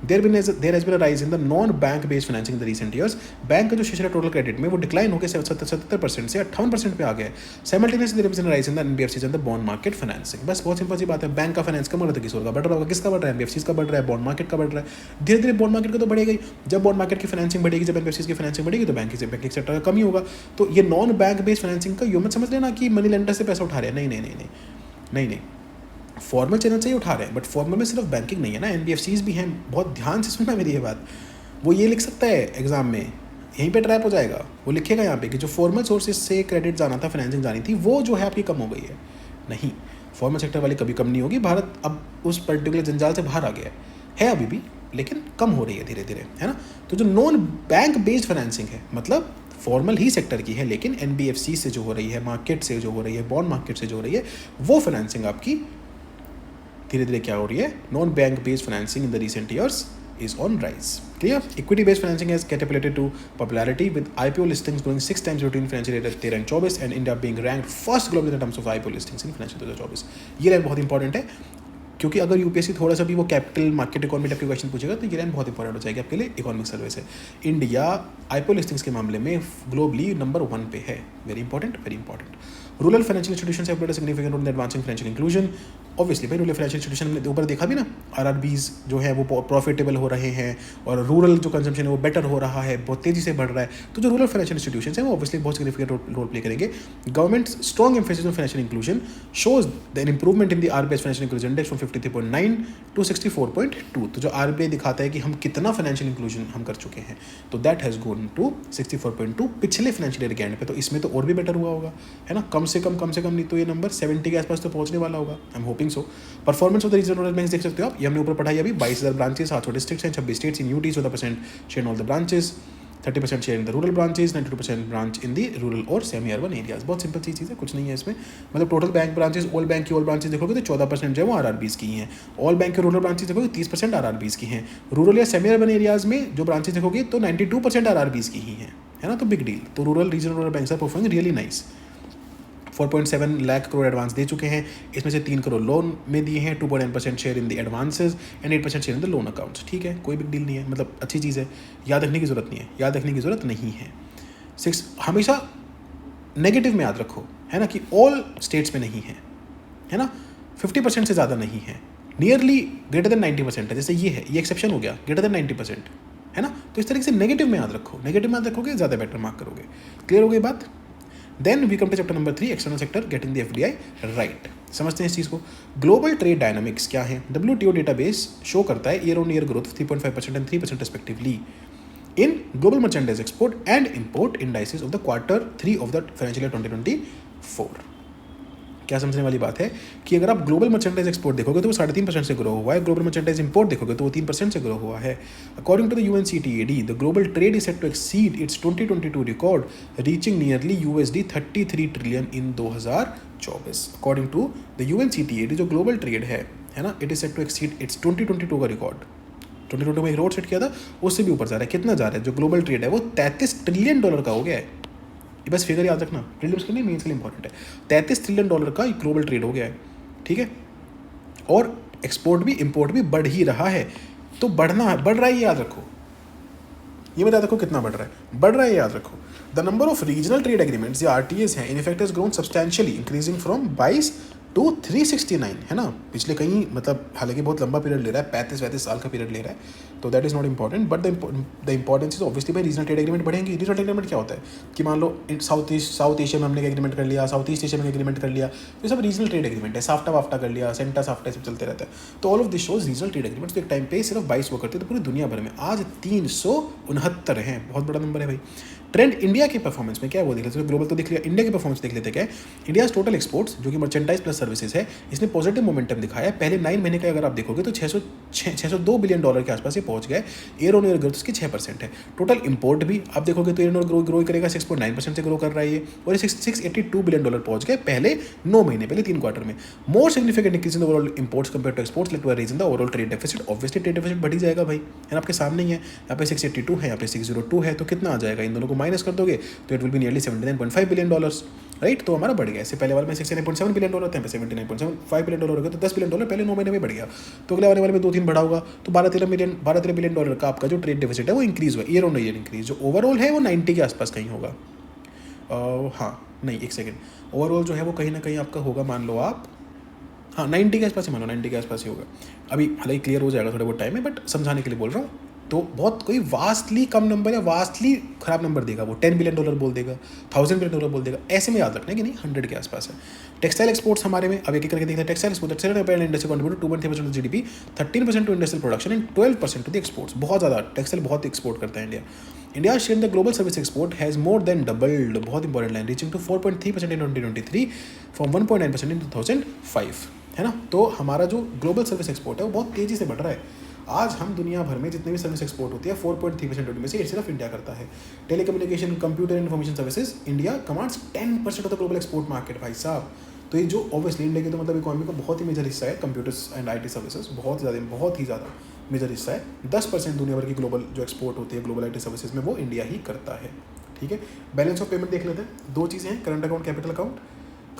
There has been a rise in the non bank based financing in the recent years. Bank का जो शेयर है टोटल क्रेडिट में वो डिक्लाइन होकर 77% से 58% पे आ गया है। Simultaneously there has been a rise in the NBFCs and the bond market financing. बस बहुत सिंपल सी बात है, बैंक का फाइनेंस कम हो रहा था, किसी और का बढ़ रहा होगा, किसका बढ़ रहा है, एनबीएफसीज का बढ़ रहा है, बॉन्ड मार्केट का बढ़ रहा है। धीरे धीरे बॉन्ड मार्केट का तो बढ़ेगा ही, जब बॉन्ड मार्केट की फाइनेंसिंग बढ़ेगी, जब एनबीएफसीज की फाइनेंसिंग बढ़ेगी, तो बैंकिंग सेक्टर का कम ही होगा। तो ये नॉन बैंक बेस्ड फाइनेंसिंग का यूं मत समझ लेना कि मनी लेंडर से पैसा उठा रहे हैं, नहीं नहीं नहीं नहीं नहीं नहीं, फॉर्मल चैनल से ही उठा रहे हैं, बट फॉर्मल में सिर्फ बैंकिंग नहीं है ना, एनबीएफसीज भी हैं। बहुत ध्यान से सुनना मेरी ये बात, वो ये लिख सकता है एग्जाम में, यहीं पे ट्रैप हो जाएगा, वो लिखेगा यहाँ पे कि जो फॉर्मल सोर्सेज से क्रेडिट जाना था, फाइनेंसिंग जानी थी, वो जो है आपकी कम हो गई है। नहीं, फॉर्मल सेक्टर वाली कभी कम नहीं होगी। भारत अब उस पर्टिकुलर जंजाल से बाहर आ गया है अभी भी, लेकिन कम हो रही है धीरे धीरे, है ना। तो जो नॉन बैंक बेस्ड फाइनेंसिंग है, मतलब फॉर्मल ही सेक्टर की है, लेकिन एनबीएफसी से जो हो रही है, मार्केट से जो हो रही है, बॉन्ड मार्केट से जो हो रही है, वो फाइनेंसिंग आपकी धीरे धीरे क्या हो रही है, non bank based financing in the recent years is on rise. Clear? Equity-based financing has catapulted to popularity with IPO listings growing 6 times between financial year 13 and 24 and India being ranked first globally in terms of IPO listings in financial 2024. ये line बहुत important है, क्योंकि अगर UPSC थोड़ा सा भी वो capital market economy type के क्वेश्चन पूछेगा तो ये लाइन बहुत इंपॉर्टेंट हो जाएगी आपके लिए। इकोनॉमिक सर्वे से इंडिया आईपीओ लिस्टिंग्स के मामले में ग्लोबली नंबर 1 पे है। Very important, very important. Rural financial institutions have played a significant role in advancing financial inclusion. Obviously भाई, रूरल फाइनेंशियल इंस्टीट्यूशन हमने ऊपर देखा भी ना, आरआरबीज जो है वो प्रॉफिटेबल हो रहे हैं, और रूरल जो कंजम्पशन है वो बेटर हो रहा है, बहुत तेजी से बढ़ रहा है। तो जो रूरल फाइनेंशियल इंस्टीट्यूशन है वो ऑब्वियसली बहुत सिग्निफिकेंट रोल प्ले करेंगे। Government strong emphasis on financial inclusion shows the improvement in the RBI financial inclusion index from 53.9 to 64.2। तो जो आरबीआई दिखाता है कि हम कितना फाइनेंशियल इंक्लूजन हम कर चुके हैं, तो दैट हैज़ गॉन टू 64.2 पिछले फाइनेंशियल ईयर के एंड पे। तो इसमें तो और भी बेटर हुआ होगा, है ना। कम से कम नहीं तो ये नंबर 70 के आसपास तो पहुंचने वाला होगा। I am hoping so. Performance of the regional banks देख सकते हो आप, ये हमने ऊपर पढ़ाई अभी। 22,000 ब्रांचेस, 800 डिस्ट्रिक्ट्स हैं, 26 states in UT, 14% share in all the branches, 30% share in the rural branches, 92% branch in the rural और सेमी अर्बन एरियाज। बहुत सिंपल सी चीज़ है, कुछ नहीं है इसमें। मतलब total bank branches, all bank की ऑल ब्रांचेस देखोगे तो 14% जो है वो आरआरबीज की हैं। ऑल बैंक के रूरल ब्रांचेस देखोगे 30% आरआरबीज की हैं। रूरल या सेमी अर्बन एरियाज में जो ब्रांचेस देखोगे तो 92% आरआरबीज की ही हैं, है ना। तो बिग डील। तो rural regional rural banks are performing really nice. 4.7 lakh crore advance दे चुके हैं, इसमें से 3 करोड़ लोन में दिए हैं, 2.9% share in the advances and 8% share in the loan accounts. ठीक है, कोई बिग डील नहीं है, मतलब अच्छी चीज़ है, याद रखने की जरूरत नहीं है, याद रखने की जरूरत नहीं है। 6 हमेशा नेगेटिव में याद रखो, है ना, कि ऑल स्टेट्स में नहीं है, है ना। 50% से ज़्यादा नहीं है, नियरली ग्रेटर देन 90% है, जैसे ये है, ये एक्सेप्शन हो गया, ग्रेटर देन 90%, है ना। तो इस तरीके से नेगेटिव में याद रखो, नेगेटिव में याद रखोगे ज़्यादा बेटर मार्क करोगे। क्लियर हो गई बात। Then we come to chapter number 3, external sector getting the FDI right। समझते हैं इस चीज़ को। ग्लोबल ट्रेड डायनामिक्स क्या है। WTO डेटाबेस शो करता है year on year growth 3.5% and 3% respectively in global merchandise export and import indices of the Q3 of the financial year 2024। क्या समझने वाली बात है कि अगर आप ग्लोबल मर्चेंडाइज एक्सपोर्ट देखोगे तो वो 3.5% से ग्रो हुआ है, ग्लोबल मर्चेंडाइज इंपोर्ट देखोगे तो वो 3% से ग्रो हुआ है। According to the UNCTAD, the global trade is set to exceed its 2022 record, reaching nearly $33 trillion in 2024। According to the UNCTAD, जो ग्लोबल ट्रेड है ना, it is set to exceed its 2022 का रिकॉर्ड। 2022 में एक record set किया था, उससे भी ऊपर जा रहा है। कितना जा रहा है, जो ग्लोबल ट्रेड है वो $33 ट्रिलियन का हो गया है। ये बस फिगर याद रखना, प्रीलिम्स के लिए मेंस के लिए इंपॉर्टेंट है। $33 ट्रिलियन का ग्लोबल ट्रेड हो गया है, ठीक है। और एक्सपोर्ट भी इंपोर्ट भी बढ़ ही रहा है, तो बढ़ रहा है ये याद रखो। ये मत याद रखो कितना बढ़ रहा है, बढ़ रहा है याद रखो। The number of regional trade agreements या RTAs हैं in effect has grown substantially, increasing from 22 to 369 है ना, पिछले कहीं मतलब हालांकि बहुत लंबा पीरियड ले रहा है, 35-35 साल का पीरियड ले रहा है, तो that is not important, but the importance is obviously भाई रीजनल ट्रेड एग्रीमेंट बढ़ेंगे। रीजनल ट्रेड एग्रीमेंट क्या होता है कि मान लो साउथ एशिया में हमने एग्रीमेंट कर लिया, साउथ ईस्ट एशिया में एग्रीमेंट कर लिया, तो सब रीजनल ट्रेड एग्रीमेंट है, साफ्टा वाफ्टा कर लिया, सेंटा साफ्टा सब चलते रहता है। तो all of this shows regional trade agreement. तो एक टाइम पे सिर्फ 22 वो करते थे पूरी दुनिया भर में, आज 369 हैं, बहुत बड़ा नंबर है भाई। ट्रेंड इंडिया के परफॉर्मेंस में क्या है वो देख लेते हैं, ग्लोबल तो देख लिया, इंडिया की परफॉर्मेंस देख लेते हैं क्या है। इंडिया टोटल एक्सपोर्ट्स जो कि मर्चेंडाइज प्लस सर्विसेज है, इसने पॉजिटिव मोमेंटम दिखाया है। पहले 9 महीने का अगर आप देखोगे तो 602 बिलियन डॉलर के आसपास ये पहुंच गए। ईयर ऑन ईयर ग्रोथ उसकी 6% है। टोटल इंपोर्ट भी आप देखोगे तो ईयर ऑन ईयर ग्रो करेगा, 6.9% से ग्रो कर रहा है ये, और 682 बिलियन डॉलर पहुंच गए पहले 9 महीने, पहले 3 क्वार्टर में। More significant increase in overall imports compare to exports led to a reason the overall trade deficit. Obviously trade deficit बढ़ ही जाएगा भाई, है आपके सामने ही है। यहाँ पे 682 है, यहाँ पे 602 है, तो कितना आ जाएगा, इन दोनों को माइनस कर दोगे तो it will be nearly 79.5 billion dollars, right. तो हमारा बढ़ गया, इससे पहले वाले में 69.7 बिलियन डॉलर थे, 79.75 बिलियन डॉलर हो गया, तो 10 बिलियन डॉलर पहले 9 महीने में बढ़ गया। तो अगले वाले में 2-3 बढ़ा होगा, तो 12-13 बिलियन डॉलर का आपका जो ट्रेड डेफिसिट है वो इंक्रीज हुआ, ईयर ऑन ईयर इंक्रीज। जो ओवरऑल है वो 90 के आसपास कहीं होगा, हाँ नहीं एक सेकेंड, ओवरऑल जो है वो कहीं ना कहीं आपका होगा, मान लो आप, हाँ 90 के आसपास ही मानो, 90 के आसपास ही होगा। अभी हालांकि क्लियर हो जाएगा, थोड़ा बहुत टाइम है, बट समझाने के लिए बोल रहा हूँ। तो बहुत कोई वास्टली कम नंबर या वास्टली खराब नंबर देगा, वो 10 बिलियन डॉलर बोल देगा, 1000 बिलियन डॉलर बोल देगा, ऐसे में याद रखना है कि नहीं 100 के आसपास है। टेक्सटाइल एक्सपोर्ट्स हमारे में अब एक करके देखते हैं। Textile export industry contribute 2.3% to GDP, 13% to industrial production and 12% to the exports. बहुत ज़्यादा टेक्सटाइल बहुत एक्सपोर्ट करता है India. India share the global service export has more than doubled, बहुत important line, reaching to 4.3% in 2023 from 1.9% in 2005, है ना। तो हमारा जो ग्लोबल सर्विस एक्सपोर्ट है वो बहुत तेज़ी से बढ़ रहा है। आज हम दुनिया भर में जितने भी सर्विस एक्सपोर्ट होती है 4.3% में से सिर्फ इंडिया करता है। Telecommunication, computer information services, India commands 10% of the global export market भाई साहब। तो ये जो ऑब्वियसली इंडिया की तो मतलब इकोनॉमी का बहुत ही मेजर हिस्सा है, कंप्यूटर्स एंड IT सर्विसेज बहुत ही ज़्यादा मेजर हिस्सा है। 10% दुनिया भर की ग्लोबल जो एक्सपोर्ट होती है ग्लोबल IT सर्विसेज में वो इंडिया ही करता है, ठीक है। बैलेंस ऑफ पेमेंट देख लेते हैं, 2 चीज़ें हैं, current account, capital account.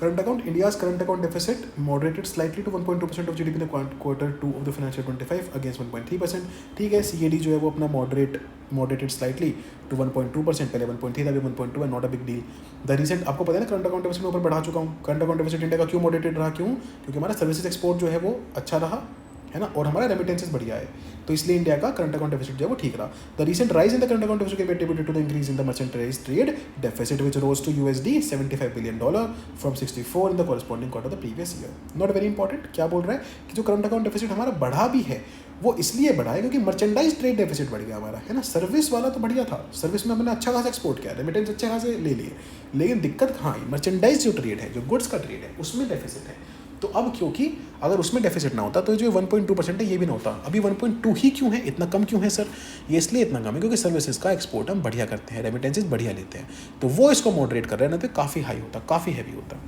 Current account, India's current account deficit moderated slightly to 1.2% of GDP in the quarter 2 of the financial 25 against 1.3%. ठीक है, CAD जो है वो अपना moderated slightly to 1.2%, पहले 1.3 था, अभी 1.2 है, not a big deal. The recent, आपको पता है ना करंट अकाउंट डेफिसिट में ऊपर बढ़ा चुका हूँ। करंट अकाउंट डेफिसिट इंडिया का क्यों मॉडरेटेड रहा, क्यों? क्योंकि हमारा सर्विसेज एक्सपोर्ट जो है वो अच्छा रहा, है ना, और हमारा रेमिटेंसेस बढ़िया है, तो इसलिए इंडिया का करंट अकाउंट डेफिसिट जो है वो ठीक रहा। The recent rise in the current account deficit can be attributed to the increase in the merchandise trade deficit which rose to $75 billion from 64 in the corresponding quarter the previous year. Not very important, क्या बोल रहा है कि जो current account deficit हमारा बढ़ा भी है वो इसलिए बढ़ा है क्योंकि मर्चेंडाइज ट्रेड डेफिसिट बढ़ गया हमारा, है ना। सर्विस वाला तो बढ़िया था, सर्विस में हमने अच्छा खासा एक्सपोर्ट किया, रेमिटेंस अच्छे खासे ले लिए, लेकिन दिक्कत हाँ मर्चेंडाइज जो ट्रेड है, जो गुड्स का ट्रेड है उसमें डेफिसिट है। तो अब क्योंकि अगर उसमें डेफिसिट ना होता तो जो 1.2% है ये भी ना होता। अभी 1.2 ही क्यों है, इतना कम क्यों है सर? ये इसलिए इतना कम है क्योंकि सर्विसेज का एक्सपोर्ट हम बढ़िया करते हैं, रेमिटेंसेस बढ़िया लेते हैं, तो वो इसको मॉडरेट कर रहे हैं, ना तो काफ़ी हाई होता, काफ़ी हैवी होता,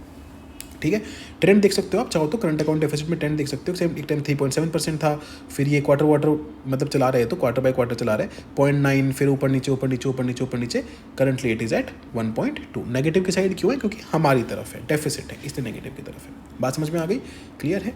ठीक है। ट्रेंड देख सकते हो आप चाहो तो, करंट अकाउंट डेफिसिट में ट्रेंड देख सकते हो। सेम एक टाइम 3.7% था, फिर ये क्वार्टर मतलब चला रहे तो क्वार्टर बाय क्वार्टर चला रहे 0.9, फिर ऊपर नीचे, currently it is at 1.2। Negative की साइड क्यों है? क्योंकि हमारी तरफ है, डेफिसिट है, इसलिए नेगेटिव की तरफ है। बात समझ में आ गई? क्लियर है?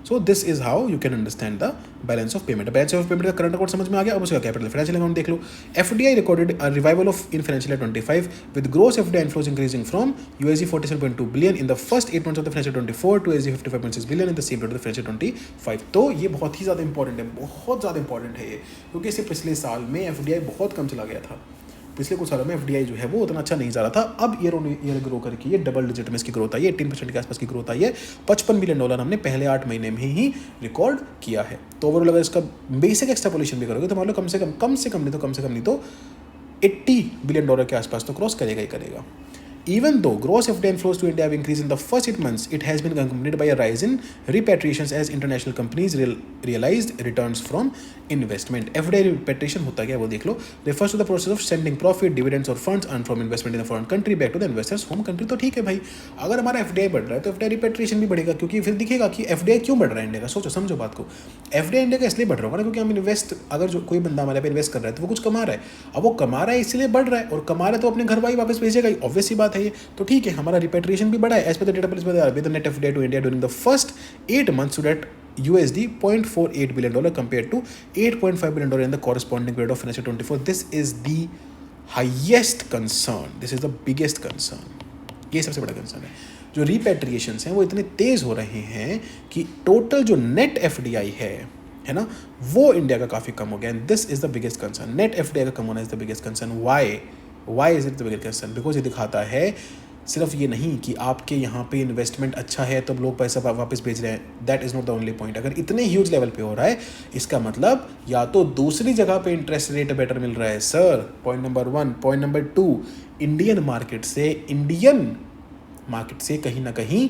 So this is how you can understand the balance of payment. Balance of payment का करंट अकाउंट समझ में आ गया, अब उसका कैपिटल फाइनेंशियल अकाउंट देख लो। FDI recorded a revival of in financial 25 with gross FDI inflows increasing from $47.2 billion in the first 8 months of the financial 24 to $55.6 billion in the same period of the financial 25। तो ये बहुत ही ज़्यादा important है, बहुत ज़्यादा important है ये, क्योंकि इससे पिछले साल में FDI बहुत कम चला गया था। पिछले कुछ सालों में FDI जो है वो उतना अच्छा नहीं जा रहा था। अब ईयर ऑन ईयर ग्रो करके ये डबल डिजिट में इसकी ग्रोथ आई है, 18% के आसपास की ग्रोथ आई है। $55 बिलियन हमने पहले 8 महीने में ही रिकॉर्ड किया है। तो ओवरऑल अगर इसका बेसिक एक्सट्रापोलेशन भी करोगे तो मान लो कम से कम नहीं तो $80 बिलियन के आसपास तो क्रॉस करेगा ही करेगा। Even though gross FDI inflows to India have increased in the first 8 months, it has been accompanied by a rise in repatriations as international companies realized returns from investment. FDI repatriation होता क्या है वो देख लो, refers to the process of sending profit, dividends or funds earned from investment in a foreign country back to the investor's home country। तो ठीक है भाई, अगर हमारा FDI बढ़ रहा है तो FDI repatriation भी बढ़ेगा, क्योंकि फिर दिखेगा कि FDI क्यों बढ़ रहा है इंडिया का। सोचो समझो बात को, FDI इंडिया का इसलिए बढ़ रहा होगा ना क्योंकि हम अगर जो कोई बंदा हमारे पे इन्वेस्ट कर रहा है तो वो कुछ कमा रहा है, अब वो कमा रहा है इसलिए बढ़ रहा है, और कमा रहा है तो अपने घर भाई वापस भेजेगा ही, ऑब्वियस सी बात है ये। तो ठीक है, हमारा रिपेट्रिएशन भी बढ़ा है। As per the data published by the RBI, the net FDI to India during the first 8 months stood at $0.48 billion compared to $8.5 billion in the corresponding period of financial 24. This is the highest concern. This is the biggest concern. ये सबसे बड़ा concern है। जो रिपेट्रिएशंस हैं वो इतने तेज़ हो रहे हैं कि टोटल जो नेट FDI है ना, वो इंडिया का काफ़ी कम हो गया। And this is the biggest concern. Net FDI का कम होना is the biggest concern. Why is it the biggest concern? Because ये दिखाता है सिर्फ ये नहीं कि आपके यहाँ पे इन्वेस्टमेंट अच्छा है तब लोग पैसा वापस भेज रहे हैं। That is not the only point. अगर इतने ह्यूज लेवल पे हो रहा है, इसका मतलब या तो दूसरी जगह पे इंटरेस्ट रेट बेटर मिल रहा है sir, point number 1। Point number 2, Indian market से कहीं ना कहीं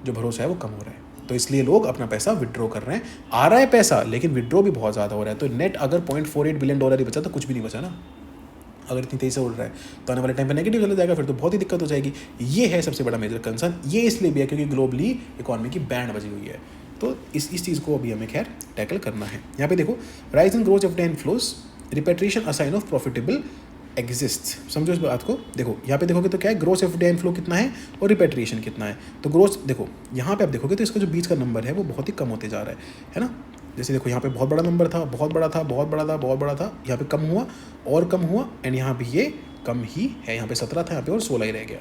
जो भरोसा है वो कम हो रहा है, तो इसलिए लोग अपना पैसा विड्रॉ कर रहे हैं। आ रहा है पैसा लेकिन विड्रॉ भी बहुत ज़्यादा हो रहा है। तो नेट अगर $0.48 बिलियन ही बचा तो कुछ भी नहीं बचा ना। अगर इतनी तेज़ी से उड़ रहा है तो आने वाले टाइम पे नेगेटिव चला जाएगा, फिर तो बहुत ही दिक्कत हो जाएगी। ये है सबसे बड़ा मेजर कंसर्न। ये इसलिए भी है क्योंकि ग्लोबली इकॉनमी की बैंड बजी हुई है। तो इस चीज़ को अभी हमें खैर टैकल करना है। यहाँ पे देखो, rise in growth FDI inflows, repatriation a sign of profitable exits. समझो इस बात को। देखो यहाँ पे देखोगे तो क्या है, ग्रोथ FDI इनफ्लो कितना है और रिपेट्रिएशन कितना है। तो ग्रोथ देखो यहाँ पे आप देखोगे तो इसका जो बीच का नंबर है वो बहुत ही कम होते जा रहा है ना। जैसे देखो यहाँ पे बहुत बड़ा नंबर था, बहुत बड़ा था, बहुत बड़ा था, बहुत बड़ा था, यहाँ पे कम हुआ और कम हुआ, एंड यहाँ पे ये कम ही है। यहाँ पे 17 था, यहाँ पे और 16 ही रह गया।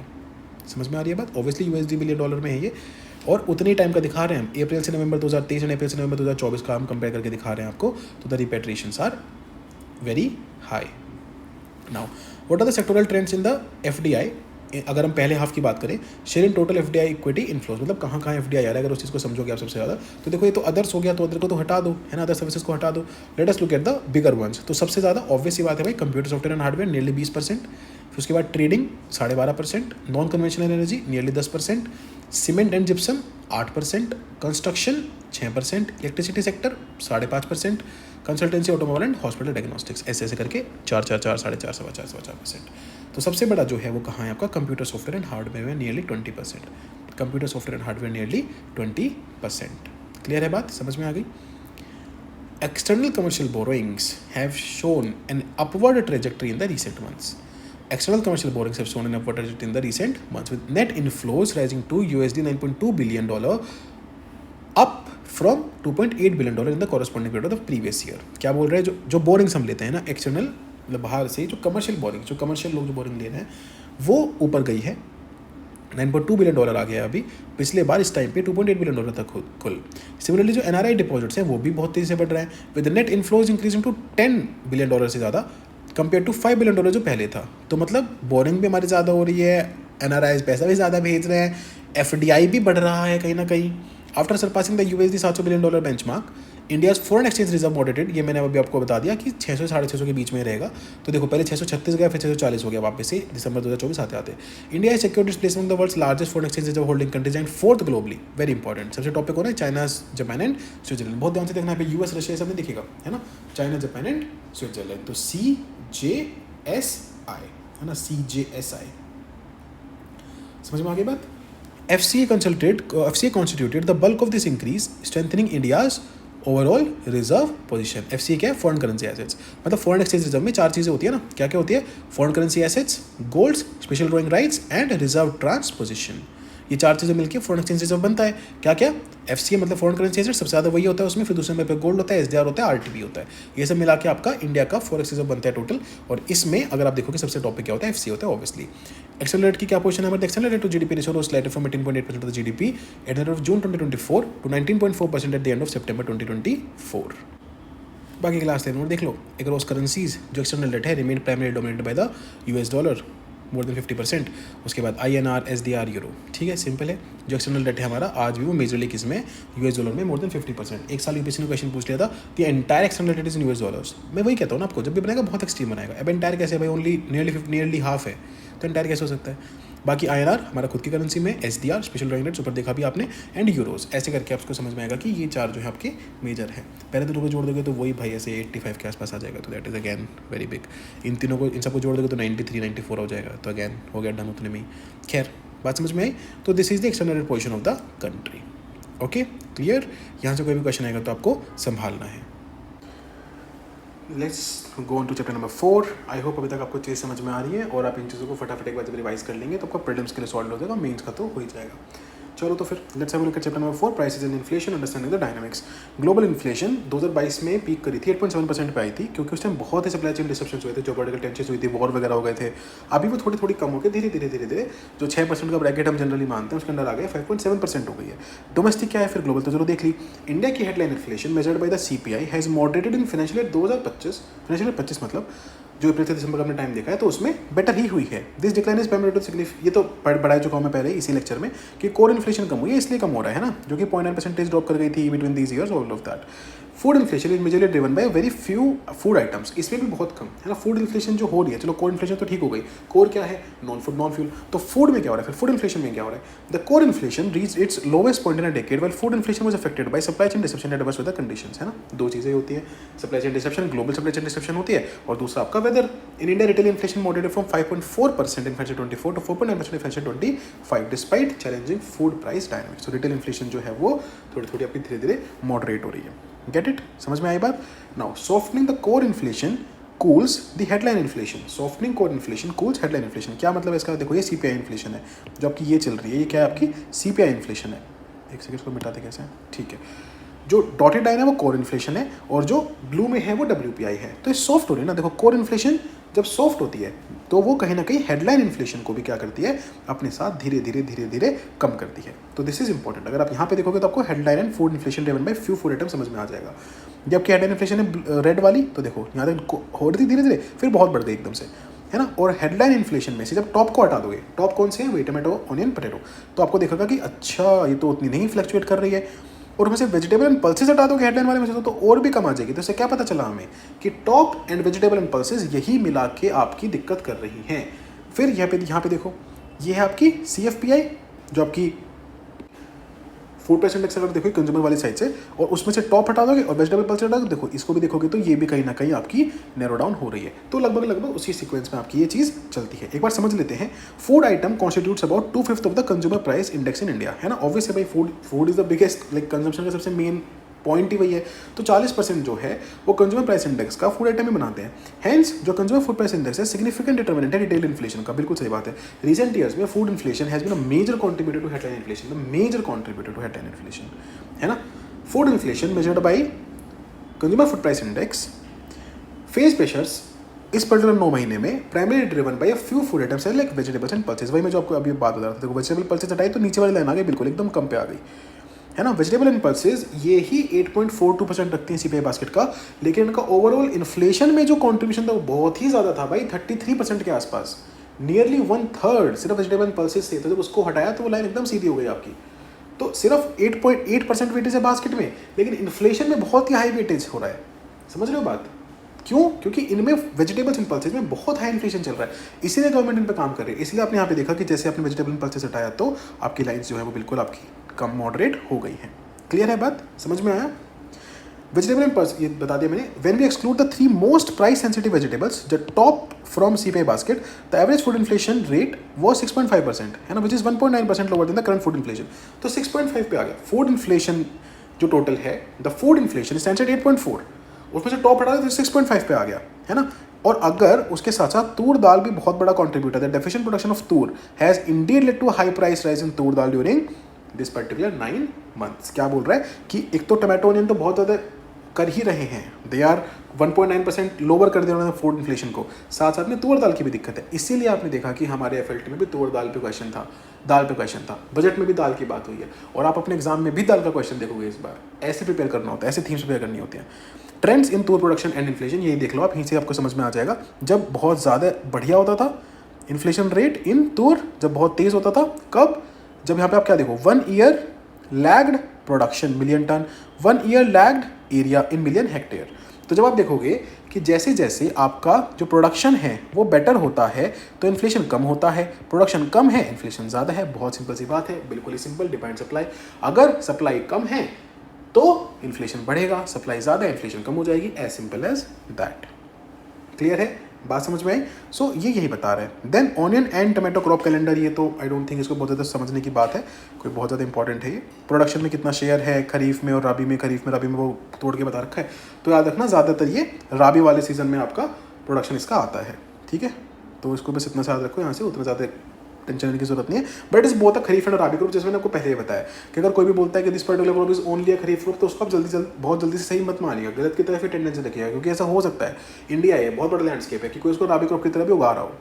समझ में आ रही है बात? ऑब्वियसली USD बिलियन डॉलर में है ये, और उतने टाइम का दिखा रहे हैं हम। अप्रैल से नवंबर 2023 और अप्रैल से नवंबर 2024 का हम कंपेयर करके दिखा रहे हैं आपको। तो the repatriations are very high. Now what are the sectoral trends in the FDI? अगर हम पहले हाफ की बात करें, share in total FDI equity inflows, मतलब कहाँ FDI आ रहा है, अगर उस चीज़ को समझोगे आप सबसे ज़्यादा। तो देखो ये तो अदर्स हो गया, तो अदर को तो हटा दो, है ना, अदर सर्विसेज को हटा दो। Let us look at the bigger ones. तो सबसे ज़्यादा ऑब्वियस ही बात है भाई, computer software and hardware nearly 20%, फिर उसके बाद trading 12.5%, non conventional energy nearly 10%, cement and gypsum 8%, construction 6%, electricity sector 5.5%, consultancy, automobile and hospital diagnostics, ऐसे करके 4, 4.5, 4.5%। तो सबसे बड़ा जो है वो कहाँ है आपका, कंप्यूटर सॉफ्टवेयर एंड हार्डवेयर में nearly 20%। Computer software and hardware nearly 20%। Clear है बात? समझ में आ गई? External commercial borrowings have shown an upward trajectory in the recent months. External commercial borrowings have shown an upward trajectory in the recent months, with net inflows rising to $9.2 billion, up from $2.8 billion in the corresponding period of the previous year. क्या बोल रहे हैं, जो borings हम लेते हैं ना external, मतलब बाहर से, जो कमर्शियल बोरिंग, जो कमर्शियल लोग जो बोरिंग ले रहे हैं वो ऊपर गई है। $9.2 बिलियन आ गया अभी, पिछले बार इस टाइम पे $2.8 बिलियन तक कुल। सिमिलरली जो NRI डिपॉजिट्स हैं वो भी बहुत तेज़ी से बढ़ रहे हैं, with net inflows increasing to $10 billion से ज़्यादा कंपेयर टू $5 बिलियन जो पहले था। तो मतलब बोरिंग भी हमारी ज़्यादा हो रही है, NRIs पैसा भी ज़्यादा भेज रहे हैं, FDI भी बढ़ रहा है कहीं ना कहीं। After surpassing the USD $700 billion benchmark, India's foreign exchange reserve moderated, ये मैंने अभी आपको बता दिया कि 600 से 650 के बीच में रहेगा। तो देखो पहले 636 गया, फिर 640 हो गया वापस से दिसंबर 2024 आते आते। India is securities placement the world's largest foreign exchange reserve holding countries and fourth globally. Very important. सबसे टॉपिक हो रहा है चाइना, जापान एंड स्विट्जरलैंड। बहुत ध्यान से देखना है, US रशिया सब में दिखेगा, है ना, चाइना, जापान एंड स्विट्जरलैंड। तो CJSI, है ना, CJSI। समझ में आ गई बात? FCA constituted the bulk of this increase, strengthening India's overall reserve position. FCA क्या है? Foreign currency assets. मतलब फॉरेन एक्सचेंज रिजर्व में 4 चीज़ें होती है ना, क्या क्या होती है? Foreign currency assets, golds, special drawing rights and reserve transposition. ये 4 चीज़ें मिलकर फॉरेन एक्सचेंज रिजर्व बनता है। क्या क्या? FCA मतलब फॉरेन करेंसी एसेट्स, सबसे ज़्यादा वही होता है उसमें, फिर दूसरे नंबर पे गोल्ड होता है, SDR होता है, RTP होता है। ये सब मिला के आपका इंडिया का फॉरेक्स रिजर्व बनता है टोटल। और इसमें अगर आप देखोगे सबसे टॉपिक क्या होता है? FCA होता है ऑब्वियसली। एक्सटर्नल डेट की क्या पोजीशन है हमारे? External debt to GDP ratio was slighted from 18.8% of the GDP at the end of June 2024 to 19.4% at the end of September 2024। बाकी क्लास लेन और देख लो। एक्रॉस करेंसीज जो एक्सटर्नल डेट है remain primary dominated by the US dollar more than 50%। उसके बाद INR, SDR, euro. ठीक है, सिंपल है। जो एक्सटर्नल डेट है हमारा आज भी वो मेजरली किस में? US डॉलर में मोर देन 50%। एक साल UPSC ने क्वेश्चन पूछ लिया था the entire external debt is in US dollars. मैं वही कहता हूँ ना आपको, जब भी बनाएगा बहुत एक्सट्रीम बनाएगा। अब एंटायर कैसे भाई? ओनली नियरली हाफ है, तो एंटायर कैसे हो सकता है? बाकी INR हमारा खुद की करेंसी में, SDR स्पेशल ड्रॉइंग रेट्स ऊपर देखा भी आपने, एंड यूरोज। ऐसे करके आपको समझ में आएगा कि ये 4 जो है आपके मेजर है। पहले तीनों को जोड़ दोगे तो वही भाई ऐसे 85 के आसपास आ जाएगा, तो that is again very big. इन तीनों को, इन सबको जोड़ दोगे तो 93, 94 हो जाएगा, तो अगैन हो गया डन उतने में ही। खैर बात समझ में आई? तो this is the external position of the country. Okay, clear? यहाँ से कोई भी क्वेश्चन आएगा तो आपको संभालना है। Let's go on to chapter number 4। I hope अभी तक आपको चीज़ समझ में आ रही है और आप इन चीज़ों को फटाफट एक बार जब रिवाइज कर लेंगे तो आपका प्रीलिम्स के लिए सॉल्व हो जाएगा, मेंस का तो हो ही जाएगा। चलो तो फिर let's have a look at chapter number 4 prices and inflation understanding the dynamics. Global inflation 2022 में पीक करी थी 8.7% पे आई थी, क्योंकि उस टाइम बहुत ही सप्लाई चेन डिस्ट्रप्शंस हुए थे, जियोपॉलिटिकल टेंशन हुई थी, वॉर वगैरह हो गए थे। अभी वो थोड़ी थोड़ी कम हो गए, धीरे धीरे जो 6% का ब्रैकेट हम जनरली मानते हैं उसके अंदर आ गए 5.7% हो गई है। डोमेस्टिक क्या है फिर ग्लोबल, तो चलो देख ली। इंडिया की headline inflation measured by the CPI has moderated in financial year 2025, financial year 25 मतलब जो अप्रैल से दिसंबर का हमने टाइम देखा है, तो उसमें बेटर ही हुई है। This decline is primary significant, ये तो बढ़ा चुका हूँ मैं पहले इसी लेक्चर में कि कोर इन्फ्लेशन कम हुई है, इसलिए कम हो रहा है ना, जो कि 0.9% ड्रॉप कर गई थी between these years, all of that. Food inflation is majorly driven by very few food items, इसमें भी बहुत कम है ना। फूड इन्फ्लेशन जो हो रही है, चलो कोर इन्फ्लेशन तो ठीक हो गई, कोर क्या है, नॉन फूड नॉन फ्यूल, तो फूड में क्या हो रहा है, फिर फूड इन्फ्लेशन में क्या हो रहा है। The core inflation reach its lowest point in a decade while food inflation was affected by supply chain disruption and adverse weather conditions, है ना। दो चीजें होती है, supply chain disruption, global supply chain disruption होती है, और दूसरा आपका weather. In India retail inflation moderated from 5.4% in financial 24 to 4.9% in financial 25 despite challenging food price dynamics। तो रिटेल इन्फ्लेशन जो है वो थोड़ी अपनी धीरे धीरे मॉडरेट हो रही है। गेट इट, समझ में आई बात। Now softening the core inflation cools the headline inflation. Softening core inflation cools headline inflation. क्या मतलब है इसका, देखो ये CPI इन्फ्लेशन है जो आपकी ये चल रही है, ये क्या है आपकी CPI इन्फ्लेशन है। एक सेकंड इसको मिटाते कैसे, ठीक है। जो डॉटेड लाइन है वो कोर इन्फ्लेशन है, और जो ब्लू में है वो WPI है। तो ये सॉफ्ट हो रही है ना, देखो कोर इन्फ्लेशन जब सॉफ्ट होती है तो वो कहीं ना कहीं हेडलाइन इन्फ्लेशन को भी क्या करती है, अपने साथ धीरे धीरे कम करती है। तो दिस इज इंपॉर्टेंट। अगर आप यहाँ पे देखोगे तो आपको headline and food inflation driven by few food item समझ में आ जाएगा। जबकि हेडलाइन इन्फ्लेशन है रेड वाली, तो देखो यहाँ तक हो रही थी धीरे धीरे, फिर बहुत बढ़ गई एकदम से, है ना। और हेडलाइन इन्फ्लेशन में से जब टॉप को हटा दोगे, टॉप कौन से हैं, वही टमाटो ऑनियन पोटैटो, तो आपको देखोगा कि अच्छा ये तो उतनी नहीं फ्लक्चुएट कर रही है। और उसमें से वेजिटेबल एंड पल्सेस हटा दोगे हेडलाइन वाले में से, तो और भी कम आ जाएगी। तो इससे क्या पता चला हमें कि top and vegetable and pulses यही मिला के आपकी दिक्कत कर रही हैं। फिर यहाँ पे देखो, ये है आपकी CFPI जो आपकी फूड प्राइस इंडेक्स, अगर देखो कंज्यूमर वाली साइड से, और उसमें से टॉप हटा दोगे और वेजिटेबल पल्स हटा दोगे, देखो इसको भी देखोगे तो ये भी कहीं ना कहीं आपकी नैरो डाउन हो रही है। तो लगभग उसी सीक्वेंस में आपकी ये चीज़ चलती है। एक बार समझ लेते हैं, food item constitutes about 2/5 of the consumer price index in India, है ना। ऑब्वियस है भाई, food is the biggest, like consumption का सबसे मेन पॉइंट ही वही है। तो 40% जो है वो कंज्यूमर प्राइस इंडेक्स का फूड आइटम ही बनाते हैं। हेंस जो कंज्यूमर फूड प्राइस इंडेक्स है सिग्निफिकेंट डिटरमिनेंट है रिटेल इन्फ्लेशन का। बिल्कुल सही बात है। रिसेंट ईयर्स में food inflation has been a major contributor to headline inflation, the major contributor to headline inflation, है ना। Food inflation measured by consumer food price index face pressures इस पर्टिकुलर 9 महीने में primary driven by a few food items like vegetables and pulses. वही मैं जो आपको अभी बात बता रहा था, देखो वेजिटेबल पल्सेस हटाई तो नीचे वाली लाइन आ गई, बिल्कुल एकदम कम पे आ गई, है ना। वेजिटेबल एंड पल्सेस ये ही 8.42% रखती हैं CPI बास्केट का, लेकिन इनका ओवरऑल इन्फ्लेशन में जो कॉन्ट्रीब्यूशन था वो बहुत ही ज़्यादा था भाई, 33% के आसपास, नियरली 1/3 सिर्फ वेजिटेबल एंड पल्सेस से। तो जब उसको हटाया तो वो लाइन एकदम सीधी हो गई आपकी। तो सिर्फ 8.8% वेटेज है बास्केट में, लेकिन इन्फ्लेशन में बहुत ही हाई वेटेज हो रहा है। समझ रहे हो बात, क्यों? क्योंकि इनमें वेजिटेबल्स एंड पल्सेस में बहुत हाई इन्फ्लेशन चल रहा है, इसीलिए गवर्नमेंट इन पे काम कर रही है। इसलिए आपने यहाँ पे देखा कि जैसे आपने वेजिटेबल एंड पल्सेस हटाया तो आपकी लाइन्स जो है वो बिल्कुल आपकी कम मॉडरेट हो गई है। क्लियर है बात, समझ में आया। वेजिटेबल एंड पल्स ये बता दिया मैंने। When we exclude the 3 most price sensitive vegetables the top from CPI basket, the average food inflation rate वो 6.5%, है ना, which is 1.9% lower than the current food inflation. तो 6.5 पे आ गया फूड इन्फ्लेशन जो टोटल है। The food inflation stands at 8.4, उसमें से टॉप हटा तो 6.5 पे आ गया, है ना। और अगर उसके साथ साथ तूर दाल भी बहुत बड़ा कॉन्ट्रीब्यूटर है। Deficient production of tur has indeed led to high price rise in tur dal during this particular 9 months। क्या बोल रहा है कि एक तो टमाटो ऑनियन तो बहुत ज़्यादा कर ही रहे हैं, दे आर 1.9% लोअर कर दिया उन्होंने फूड इन्फ्लेशन को, साथ साथ में तुअर दाल की भी दिक्कत है। इसीलिए आपने देखा कि हमारे FLT में भी तुअर दाल पे क्वेश्चन था, दाल पे क्वेश्चन था, बजट में भी दाल की बात हुई है, और आप अपने एग्जाम में भी दाल का क्वेश्चन देखोगे इस बार। ऐसे प्रिपेयर करना होता है, ऐसे थीम्स प्रिपेयर करनी होती हैं। Trends in Toor production and inflation, यही देख लो आप, यहीं से आपको समझ में आ जाएगा। जब बहुत ज़्यादा बढ़िया होता था इन्फ्लेशन रेट इन तूर, जब बहुत तेज़ होता था कब, जब यहाँ पे आप क्या देखो, 1 year lagged production million ton, 1 year lagged area in million hectare. तो जब आप देखोगे कि जैसे जैसे आपका जो प्रोडक्शन है वो बेटर होता है तो इन्फ्लेशन कम होता है, प्रोडक्शन कम है इन्फ्लेशन ज़्यादा है। बहुत सिंपल सी बात है, बिल्कुल ही सिंपल, डिपेंड सप्लाई। अगर सप्लाई कम है तो इन्फ्लेशन बढ़ेगा, सप्लाई ज़्यादा है इन्फ्लेशन कम हो जाएगी, as simple as that. Clear है, बात समझ में आई। सो ये यही बता रहे हैं। Then onion and tomato crop calendar, ये तो आई डोंट थिंक इसको बहुत ज़्यादा समझने की बात है, कोई बहुत ज़्यादा इंपॉर्टेंट है ये। प्रोडक्शन में कितना शेयर है खरीफ में और राबी में, राबी में वो तोड़ के बता रखा है। तो याद रखना ज़्यादातर ये राबी वाले सीजन में आपका प्रोडक्शन इसका आता है, ठीक है। तो इसको बस इतना सा याद रखो, यहाँ से उतना ज़्यादा टेंशन लेने की जरूरत नहीं है, but is both a kharif and rabi group, जैसे मैंने आपको पहले ही बताया कि अगर कोई भी बोलता है कि this particular group is only a kharif group, तो उसको आप बहुत जल्दी से सही मत मानिएगा, गलत की तरफ ही टेंडेंसी रखिएगा, क्योंकि ऐसा हो सकता है, इंडिया है बहुत बड़ा लैंडस्केप है कि कोई उसको राबी ग्रुप की तरह भी उगा रहा हो,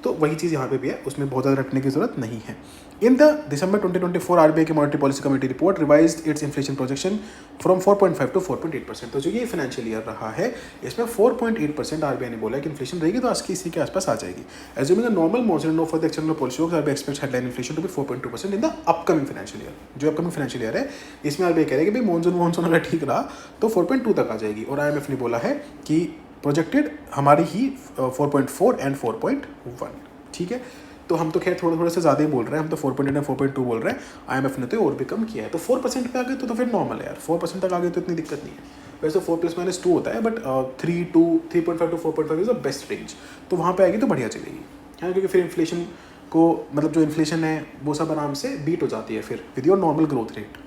तो वही चीज़ यहाँ पे भी है, उसमें बहुत ज़्यादा रटने की जरूरत नहीं है। इन द दिसंबर 2024 आरबीआई की monetary policy committee report revised its inflation projection from 4.5 to 4.8%। तो जो ये फाइनेंशियल ईयर रहा है इसमें 4.8% आरबीआई ने बोला है कि इन्फ्लेशन रहेगी, तो आज की इसी के आसपास आ जाएगी। Assuming a normal monsoon no further external policy RBI expects headline inflation to be 4.2% in the upcoming financial year. जो अपकमिंग फाइनेंशियल ईयर है इसमें आरबीआई कह रहे हैं कि भाई मॉनसून अगर ठीक रहा तो 4.2 तक आ जाएगी, और IMF ने बोला है कि प्रोजेक्टेड हमारी ही 4.4 एंड 4.1। ठीक है, तो हम तो खैर थोड़े से ज़्यादा ही बोल रहे हैं, हम तो 4.8 और 4.2 बोल रहे हैं, IMF ने तो और भी कम किया है, तो 4% पे आ गए तो फिर नॉर्मल है यार, 4% तक आ गए तो इतनी दिक्कत नहीं है। वैसे 4+-2 होता है, but 3.5 to 4.5 is the best range, तो वहाँ पे आएगी तो बढ़िया चलेगी, है, क्योंकि फिर इन्फ्लेशन को मतलब जो इन्फ्लेशन है वो सब आराम से बीट हो जाती है फिर with your normal growth rate.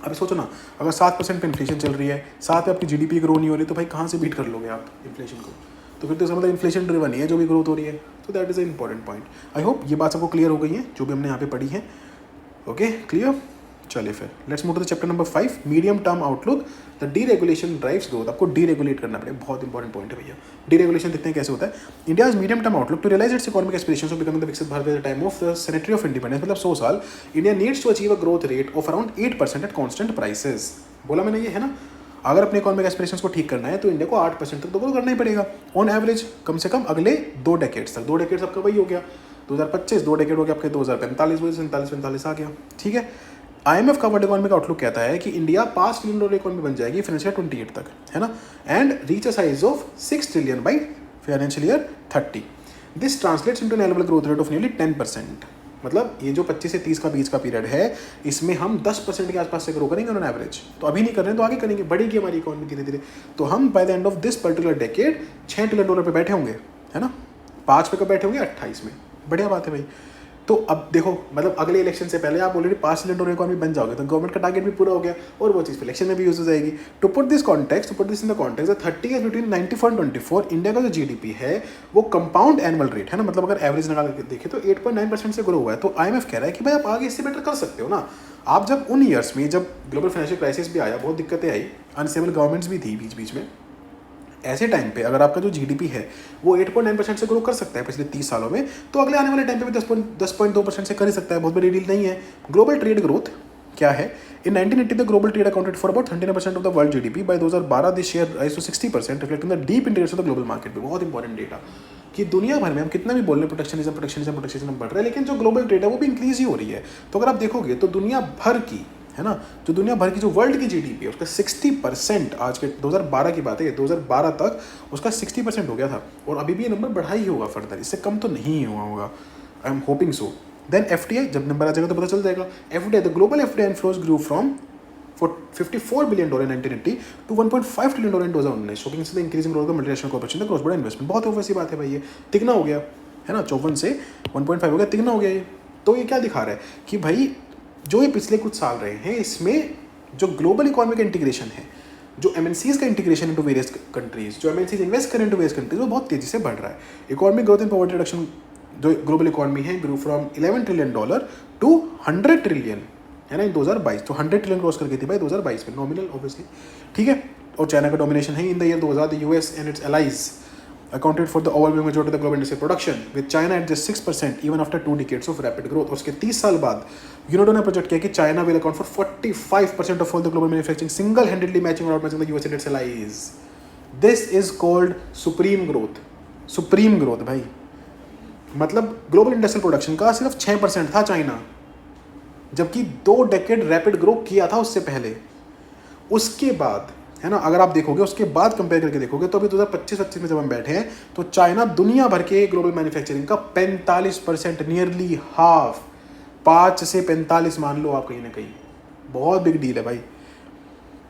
अभी सोचो ना, अगर 7% पे इन्फ्लेशन चल रही है, साथ में आपकी GDP ग्रो नहीं हो रही, तो भाई कहाँ से बीट कर लोगे आप इन्फ्लेशन को, तो फिर तो इसका मतलब इन्फ्लेशन ड्रिवन ही है जो भी ग्रोथ हो रही है, तो that is a important point. I hope ये बात सबको क्लियर हो गई है जो भी हमने यहाँ पे पढ़ी है। ओके क्लियर, चलिए फिर let's move to the chapter number 5, medium term outlook, the deregulation drives growth. आपको डीरेगुलेट करना पड़ेगा, बहुत इंपॉर्टेंट पॉइंट है भैया। डीरेगुलेशन देखते हैं कैसे होता है। India's medium term outlook to realise its economic aspirations of becoming the Viksit Bharat at the time of the centenary of independence, मतलब 100 साल, India needs to achieve a growth rate of around 8% at constant prices. बोला मैंने ये है ना, अगर अपने economic aspirations को ठीक करना है तो इंडिया को 8% तक तो ग्रो करना ही पड़ेगा ऑन एवरेज, कम से कम अगले 2 डेकेड्स तक। 2 डेकेड्स आपका वही हो गया 2025, 2 डेकेड हो गया आपके 2045, 47-45 आ गया। ठीक है, IMF का वर्ल्ड इकोनॉमिक आउटलुक कहता है कि इंडिया $5 ट्रिलियन इकोनॉमी बन जाएगी फाइनेंशियल 28 तक, है ना, and reach a size of 6 trillion by financial year 30। This translates into an annual growth rate of nearly 10%। मतलब ये जो 25 से 30 का बीच का पीरियड है, इसमें हम 10% के आसपास से ग्रो करेंगे ऑन एवरेज। तो अभी नहीं कर रहे हैं तो आगे करेंगे, बढ़ेगी हमारी इकोनॉमी धीरे धीरे, तो हम bye the end of this particular decade $6 trillion पे बैठे होंगे, है ना, 5 पे कब बैठे होंगे, 28 में। बढ़िया बात है भाई। तो अब देखो, मतलब अगले इलेक्शन से पहले आप ऑलरेडी $5 ट्रिलियन इकोनॉमी बन जाओगे, तो गवर्नमेंट का टारगेट भी पूरा हो गया, और वो चीज़ इलेक्शन में भी यूज हो जाएगी। To put this in the context, 30 years between 94 और 24 इंडिया का जो GDP है वो कंपाउंड एनुअल रेट है ना, मतलब अगर एवरेज निकाल के देखें तो 8.9% से ग्रो हुआ है। तो IMF कह रहा है कि भाई आप आगे इससे बेटर कर सकते हो ना। आप जब उन ईयर्स में, जब ग्लोबल फाइनेंशियल क्राइसिस भी आया, बहुत दिक्कतें आई, अनस्टेबल गवर्नमेंट्स भी थी बीच बीच में, ऐसे टाइम पे अगर आपका जो GDP है वो 8.9% से ग्रो कर सकता है पिछले 30 सालों में, तो अगले आने वाले टाइम पे भी 10.2% से कर ही सकता है। बहुत बड़ी डील नहीं है। ग्लोबल ट्रेड ग्रोथ क्या है? In 1980 the global trade accounted for about 39% of the world GDP। By 2012 this share rise to 60%, reflecting the deep integration of the global market. बहुत इंपॉर्टेंट डेटा कि दुनिया भर में हम कितना भी बोल रहे हैं प्रोटेक्शनिज्म बढ़ रहा है, लेकिन जो ग्लोबल ट्रेड है वो भी इंक्रीज ही हो रही है। तो अगर आप देखोगे तो दुनिया भर की, है ना, जो दुनिया भर की जो वर्ल्ड की GDP है उसका 60%, आज के 2012 की बात है, 2012 तक उसका 60% हो गया था, और अभी भी ये नंबर बढ़ा ही होगा फर्दर, इससे कम तो नहीं हुआ होगा। I am hoping so. Then FDI, जब नंबर आ जाएगा तो पता चल जाएगा। FDI, the global FDI inflows grew from $54 billion in 1980 to $1.5 trillion in 2019, shocking से increasing growth of multinational corporation, cross border investment. बहुत ऑब्वियस बात है भाई, ये तिगना हो गया, है ना, 54 से 1.5 हो गया, तिगना हो गया ये। तो ये क्या दिखा रहा है कि भाई जो ये पिछले कुछ साल रहे हैं, इसमें जो ग्लोबल इकोनॉमिक इंटीग्रेशन है, जो MNCs का इंटीग्रेशन इनटू वेरियस कंट्रीज, जो MNCs इन्वेस्ट करें इनटू वेरियस कंट्रीज, वो बहुत तेजी से बढ़ रहा है। Economic growth and poverty reduction, जो ग्लोबल इकोनॉमी है, grow from $11 trillion to 100 trillion, है ना, इन 2022। तो 100 ट्रिलियन क्रॉस करके थी भाई 2022 में, नॉमिनल ऑब्वियसली, ठीक है। और चाइना का डोमिनेशन है in the year 2000, the US and it's allies accounted for the overwhelming majority of the global industrial production, with China at just 6% even after 2 decades of rapid growth। और उसके 30 साल बाद UNIDO ने project किया कि China will account for 45% of all the global manufacturing, single-handedly matching or outmatching the US and its allies। This is called supreme growth। supreme growth भाई, मतलब global industrial production का सिर्फ 6% था चाइना, जबकि 2 decade rapid grow किया था उससे पहले। उसके बाद, है ना, अगर आप देखोगे उसके बाद कंपेयर करके देखोगे तो अभी 2025-25 में जब हम बैठे हैं तो चाइना दुनिया भर के ग्लोबल मैन्युफैक्चरिंग का 45%, नियरली हाफ, 5 से 45 मान लो आप कहीं ना कहीं, बहुत बिग डील है भाई।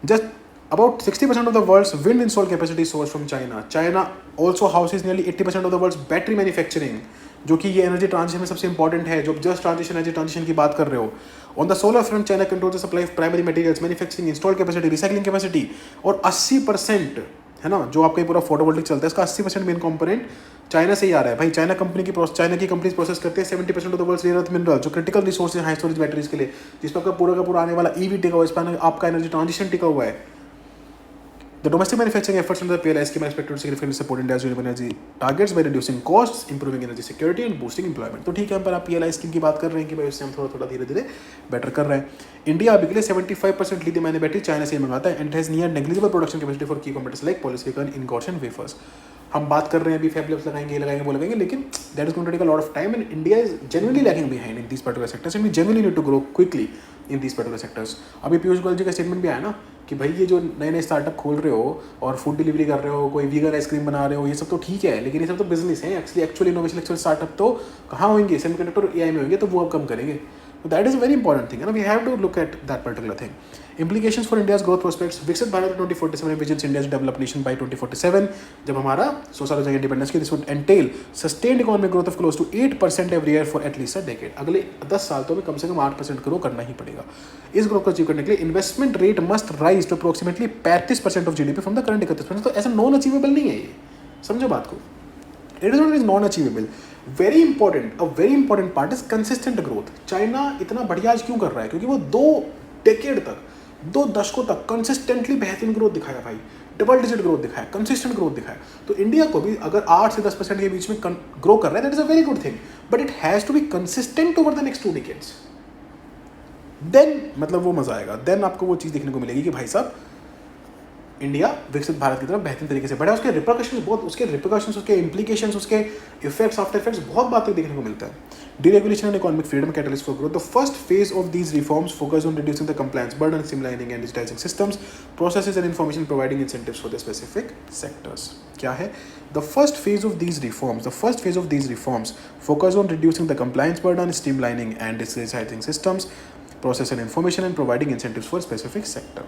Just about 60% of the world's wind install capacity source from China. China also houses nearly 80% of the world's battery manufacturing, जो कि ये एनर्जी ट्रांजिशन में सबसे इंपॉर्टेंट है, जो जस्ट ट्रांजिशन एनर्जी ट्रांजिशन की बात कर रहे हो। On the solar front China control the supply of primary materials, manufacturing, install capacity, recycling capacity, और 80%, है ना, जो आपका पूरा फोटोवोल्टिक चलता है इसका 80% मेन कंपोनेंट चाइना से ही आ रहा है भाई। चाइना की कंपनीज प्रोसेस करते हैं 70% of the world's rare earth mineral, जो क्रिटिकल रिसोर्स है हाई स्टोरेज बैटरीज के लिए, जिस पर आपका पूरा का पूरा आने वाला ईवी टिका हुआ है, इस पर आपका एनर्जी ट्रांजिशन टिका हुआ है। The domestic manufacturing efforts under the PLI scheme are expected to significantly support India's renewable energy targets by reducing costs, improving energy security and boosting employment। तो ठीक है, हम पर आप PLI स्कीम की बात कर रहे हैं कि भाई उससे हम थोड़ा थोड़ा धीरे धीरे बेटर कर रहे हैं। इंडिया अभी के लिए 75% लिथियम आयन बैटरी चाइना से ही मंगाता है and has near negligible production capacity for key companies like polysilicon, ingots and wafers. हम बात कर रहे हैं अभी फैब लैब्स लगाएंगे वो लगाएंगे, लेकिन that is going to take a lot of time and India is genuinely lagging behind in these particular sectors and we genuinely need to grow quickly in these particular sectors. अभी पीयूष गोयल जी का statement भी आया ना कि भाई ये जो नए नए स्टार्टअप खोल रहे हो और फूड डिलीवरी कर रहे हो, कोई वीगन आइसक्रीम बना रहे हो, ये सब तो ठीक है, लेकिन ये सब तो बिजनेस है। एक्चुअली इनोवेशन एक्चुअल स्टार्टअप तो कहाँ होंगे, सेमीकंडक्टर एआई में होंगे, तो वो अब कम करेंगे। So that is a very important thing, and we have to look at that particular thing. Implications for India's growth prospects. विकसित Bharat 2047 envisions India as a developed nation by 2047. जब हमारा 100 साल हो जाएगा इंडिपेंडेंस के, this would entail sustained economic growth of close to 8% every year for at least a decade. अगले 10 साल तो हमें कम से कम 8% ग्रो करना ही पड़ेगा। इस ग्रोथ को अचीव करने के लिए investment rate must rise to approximately 35% of GDP from the current 31%। तो ऐसा नॉन अचीवेबल नहीं है ये, समझो बात को। It is non achievable. Very important part is consistent growth. China इतना बढ़िया आज क्यों कर रहा है? क्योंकि वो 2 दशकों तक कंसिस्टेंटली बेहतरीन ग्रोथ दिखाया भाई, डबल डिजिट ग्रोथ दिखाया, कंसिस्टेंट ग्रोथ दिखाया। तो इंडिया को भी अगर 8 से 10% के बीच में ग्रो कर रहा है, that is a very good thing, but it has to be consistent over the next 2 decades. Then मतलब वो मजा आएगा, देन आपको वो चीज़ देखने को मिलेगी कि भाई साहब इंडिया विकसित भारत की तरफ बेहतरीन तरीके से बढ़ा। उसके रिप्रिकॉशंस, उसके इम्प्लीकेशंस, उसके इफेक्ट्स, आफ्टर इफेक्ट्स, बहुत बातें देखने को मिलता है। Deregulation and economic freedom catalyst for growth. The first phase of these reforms focus on reducing the compliance burden, streamlining and digitising systems, processes and information, providing incentives for the specific sectors. क्या है the first phase of these reforms? The first phase of these reforms focus on reducing the compliance burden, streamlining and digitising systems, process and information and providing incentives for specific sector.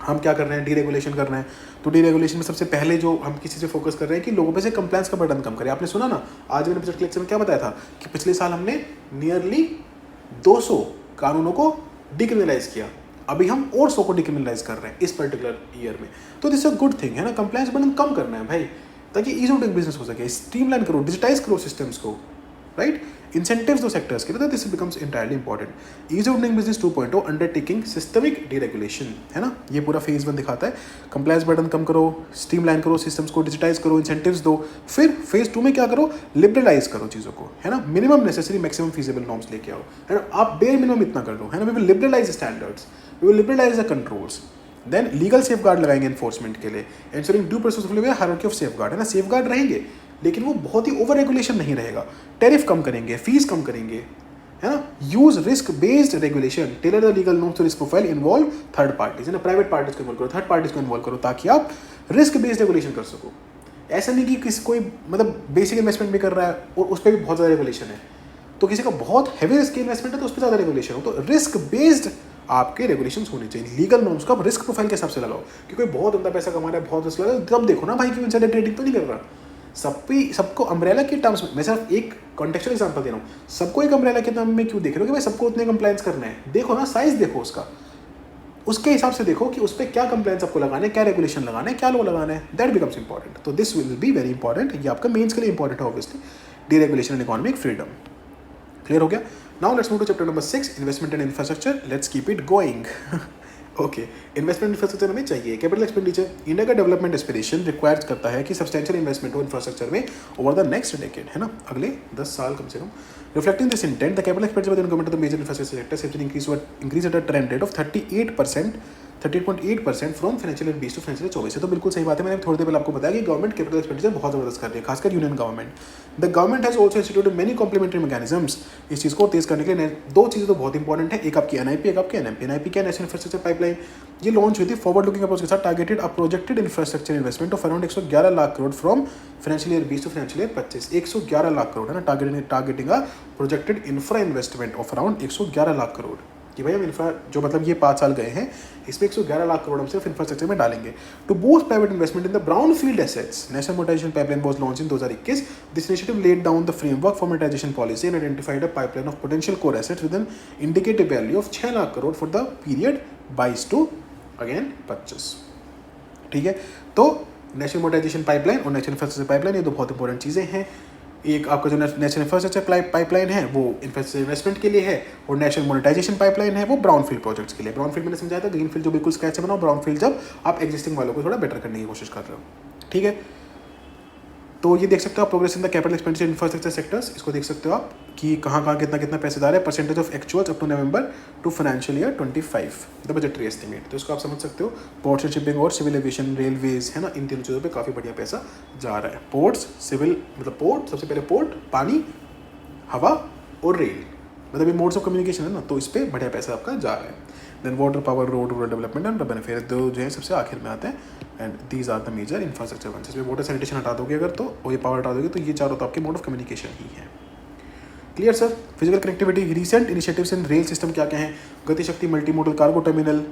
हम क्या कर रहे हैं? Deregulation कर रहे हैं। तो deregulation में सबसे पहले जो हम किसी से फोकस कर रहे हैं कि लोगों पे से कंप्लायंस का बर्डन कम करें। आपने सुना ना, आज मैंने पिछले लेक्चर में क्या बताया था कि पिछले साल हमने नियरली 200 कानूनों को डिक्रिमिनलाइज किया, अभी हम और 100 को डिक्रिमिनलाइज कर रहे हैं इस पर्टिकुलर ईयर में। तो दिस अ गुड थिंग है ना, कंप्लायंस बर्डन कम करना है भाई, ताकि ईज ऑफ डूइंग बिजनेस हो सके, स्ट्रीमलाइन करो, डिजिटाइज करो सिस्टम्स को, राइट। इंसेंटिव्स दो सेक्टर्स के लिए, तो this becomes entirely important. Ease of doing business 2.0 undertaking systemic deregulation, है ना, ये पूरा फेज 1 दिखाता है। कंप्लायंस बर्डन कम करो, स्ट्रीमलाइन करो सिस्टम्स को, डिजिटाइज करो, इंसेंटिव्स दो। फिर फेज 2 में क्या करो? लिबरलाइज करो चीज़ों को, है ना, minimum necessary maximum feasible norms लेके आओ, है ना, आप बेयर मिनिमम इतना कर लो, है ना। We will liberalise standards, we will liberalise the controls. Then legal safeguard लगाएंगे एनफोर्समेंट के लिए, ensuring due process of hierarchy of safeguard, है ना। सेफ गार्ड रहेंगे लेकिन वो बहुत ही ओवर रेगुलेशन नहीं रहेगा। टैरिफ कम करेंगे, फीस कम करेंगे, है ना। Use risk based regulation, tailor the legal norms to risk profile, involve third parties, है ना, प्राइवेट पार्टीज को इन्वॉल्व करो, थर्ड पार्टीज को इन्वॉल्व करो, ताकि आप रिस्क बेस्ड रेगुलेशन कर सको। ऐसा नहीं कि किसी कोई मतलब बेसिक इन्वेस्टमेंट भी कर रहा है और उस पर भी बहुत ज़्यादा रेगुलेशन है, तो किसी का बहुत हैवी रिस्क इन्वेस्टमेंट है तो उस पर ज़्यादा रेगुलेशन हो। तो रिस्क बेस्ड आपके रेगुलेशंस होने चाहिए। लीगल नॉर्म्स को आप रिस्क प्रोफाइल के हिसाब से लगाओ, कि कोई बहुत अंदर पैसा कमा रहा है, बहुत रिस्क लगा रहा है, तब देखो ना भाई कि इनसाइडर ट्रेडिंग तो नहीं कर रहा। सबको अम्ब्रेला के टर्म्स में, मैं सिर्फ एक कॉन्टेक्चुअल एग्जांपल दे रहा हूँ, सबको एक अम्ब्रेला के टर्म में क्यों देख रहे हो कि भाई सबको उतने कंप्लायंस करना है? देखो ना, साइज देखो उसका, उसके हिसाब से देखो कि उस पर क्या कंप्लायंस आपको लगाना है, क्या रेगुलेशन लगाना है, क्या लो लगाना है, दैट बिकम्स इंपॉर्टेंट। तो this will be very important, ये आपका मेंस के लिए इंपॉर्टेंट है obviously, deregulation and economic freedom. Clear हो गया? Now let's move to chapter number 6, investment and infrastructure. Let's keep it going. Okay, investment infrastructure हमें चाहिए। कैपिटल एक्सपेंडिचर, इंडिया का डेवलपमेंट एस्पिरेशन रिक्वायर्स करता है कि सब्सटेंशियल इन्वेस्टमेंट हो इंफ्रास्ट्रक्चर में ओवर द नेक्स्ट डेकेड, है ना, अगले 10 साल कम से कम। Reflecting this intent, the capital expenditure by the government of the major infrastructure sectors has increase at a trend rate of 38.8% from financial year 20 to financial 24 से। तो बिल्कुल सही बात है, मैंने थोड़ी देर पहले आपको बताया कि गवर्नमेंट कैपिटल एक्सपेंडिचर बहुत ज़बरदस्त कर रही है, खासकर union government. The government has also instituted many complementary mechanisms. इस चीज़ को तेज करने के लिए 2 चीज़ें तो बहुत इंपॉर्टेंट है, एक आपकी एनआईपी, एक आपकी एनएमपी। एनआईपी क्या, नेशनल इंफ्रास्ट्रक्चर पाइपलाइन, ये लॉन्च हुई थी फॉरवर्ड लुकिंग अप्रोच के साथ, targeted a projected infrastructure investment of around 111 lakh crore from financial year 20 to financial year 25। 111 lakh crore, है ना, targeting a projected infra investment of around 111 lakh crore, कि भाई हम इंफ्रा जो मतलब ये 5 साल गए हैं, इसमें 111 लाख करोड़ हम सिर्फ इंफ्रास्ट्रक्चर में डालेंगे। To boost private investment in the brownfield assets, national monetisation pipeline was launch in 2021। This initiative laid down the framework for monetisation policy and identified a pipeline of potential core assets with an indicative value of 6 lakh crore for the period 22 to again 25। ठीक है, तो national monetisation pipeline और national infrastructure pipeline, ये दो बहुत important चीज़ें हैं। एक आपका जो नेशनल इंफ्रास्ट्रक्चर पाइपलाइन है वो इंफ्रास्ट्रक्चर इन्वेस्टमेंट के लिए है, और नेशनल मोनेटाइजेशन पाइपलाइन है वो ब्राउनफील्ड प्रोजेक्ट्स के लिए। ब्राउनफील्ड मैंने समझाया था, ग्रीनफील्ड जो बिल्कुल स्क्रैच से बनाओ, ब्राउनफील्ड जब आप एग्जिस्टिंग वालों को थोड़ा बेटर करने की कोशिश कर रहे हो, ठीक है। तो ये देख सकते हो आप progress in the capital expenditure infrastructure sectors, इसको देख सकते हो आप कि कहाँ कहाँ कितना कितना पैसे जा रहे हैं, percentage of actuals up to November to financial year 25 the budgetary estimate. तो इसको आप समझ सकते हो, पोर्ट्स एंड शिपिंग और सिविल एविएशन, रेलवेज है ना, इन तीनों चीज़ों पे काफ़ी बढ़िया पैसा जा रहा है। पोर्ट्स, सिविल मतलब पोर्ट, सबसे पहले पोर्ट, पानी, हवा और रेल, मतलब ये मोड्स ऑफ कम्युनिकेशन है ना, तो इस पर बढ़िया पैसा आपका जा रहा है। Then water, power, road, rural development and urban affairs, दो जो है सबसे आखिर में आते हैं। And these are the major infrastructure ones. इसमें वाटर सैनिटेशन हटा दोगे अगर तो, और ये पावर हटा दोगे तो ये चारों तो आपके मोड ऑफ कम्युनिकेशन ही है। Clear sir. Physical connectivity, recent initiatives in rail system क्या क्या है, गति शक्ति, मल्टी मोडल कार्गो टर्मिनल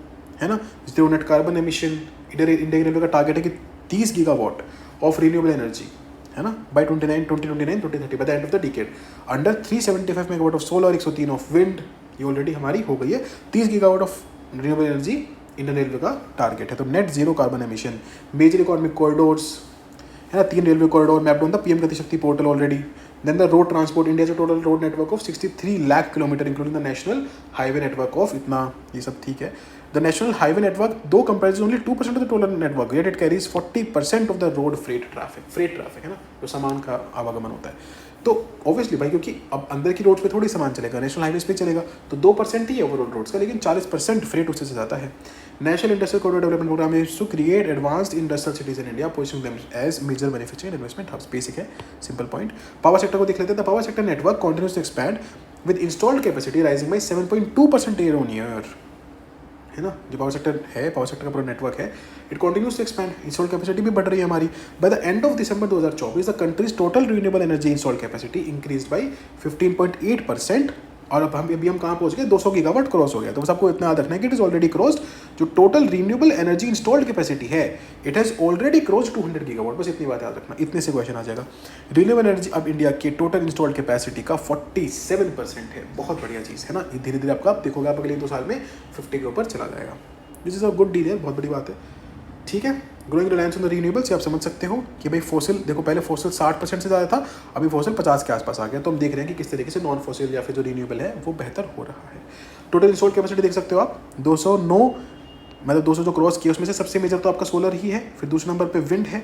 है ना, zero net carbon emission. Indian railway का टारगेट है कि 30 गीगावाट ऑफ रिन्यूएबल एनर्जी है ना by 2030 by the end of the decade, under 375 megawatt of solar, 103 of wind, ये ऑलरेडी हमारी हो गई है। 30 gigawatt of renewable energy Indian railway का टारगेट है। तो net zero carbon emission, major economic corridors है ना, 3 railway corridor mapped on the PM गति Shakti portal already. Then the road transport, India total road network of 63 lakh kilometre including the national highway network of इतना, ये सब ठीक है। The national highway network दो comparison only 2% of the total network, yet it carries 40% of the road freight traffic है ना, जो सामान का आवागमन होता है। तो ऑब्वियसली भाई, क्योंकि अब अंदर की रोड्स पे थोड़ी सामान चलेगा, नेशनल हाईवेज पे चलेगा, तो 2% ही है ओवरऑल रोड्स का, लेकिन 40% फ्रेट उससे जाता है। National industrial corridor development programme is to create advanced industrial cities in India, positioning them as major manufacturing investment hubs. Basic है, सिंपल पॉइंट। पावर सेक्टर को देख लेते हैं। The power sector network continues to expand with installed capacity rising by 7.2% year on year है ना। जो power sector है, power sector का पूरा नेटवर्क है, it continues to expand, installed capacity भी बढ़ रही है हमारी। Bye the end of December 2024 the countries total renewable energy installed capacity increase by 15.8%, और अब हम कहाँ पहुँच गए, 200 गीगावाट क्रॉस हो गया। तो बस आपको इतना याद रखना है कि इट इज ऑलरेडी क्रॉस्ड, जो total renewable energy installed capacity है it has already crossed 200 gigawatt, बस इतनी बात याद रखना, इतने से क्वेश्चन आ जाएगा। रिन्यूएबल एनर्जी अब इंडिया के टोटल इंस्टॉल्ड कैपेसिटी का 47% है, बहुत बढ़िया चीज़ है ना। धीरे धीरे आपका आप देखोगे, आप अगले 2 साल में 50 के ऊपर चला जाएगा। This is a good deal है, बहुत बड़ी बात है, ठीक है। Growing reliance on the renewable से आप समझ सकते हो कि भाई फोसिल, देखो पहले फोसिल 60% से ज़्यादा था, अभी फोसिल 50 के आसपास आ गया। तो हम देख रहे हैं कि किस तरीके से नॉन फोसिल या फिर जो रिन्यूएबल है वो बेहतर हो रहा है। टोटल इंस्टॉल्ड कैपेसिटी देख सकते हो आप 209, मतलब 200 जो क्रॉस किया उसमें से सबसे मेजर तो आपका सोलर ही है, फिर दूसरे नंबर पे विंड है,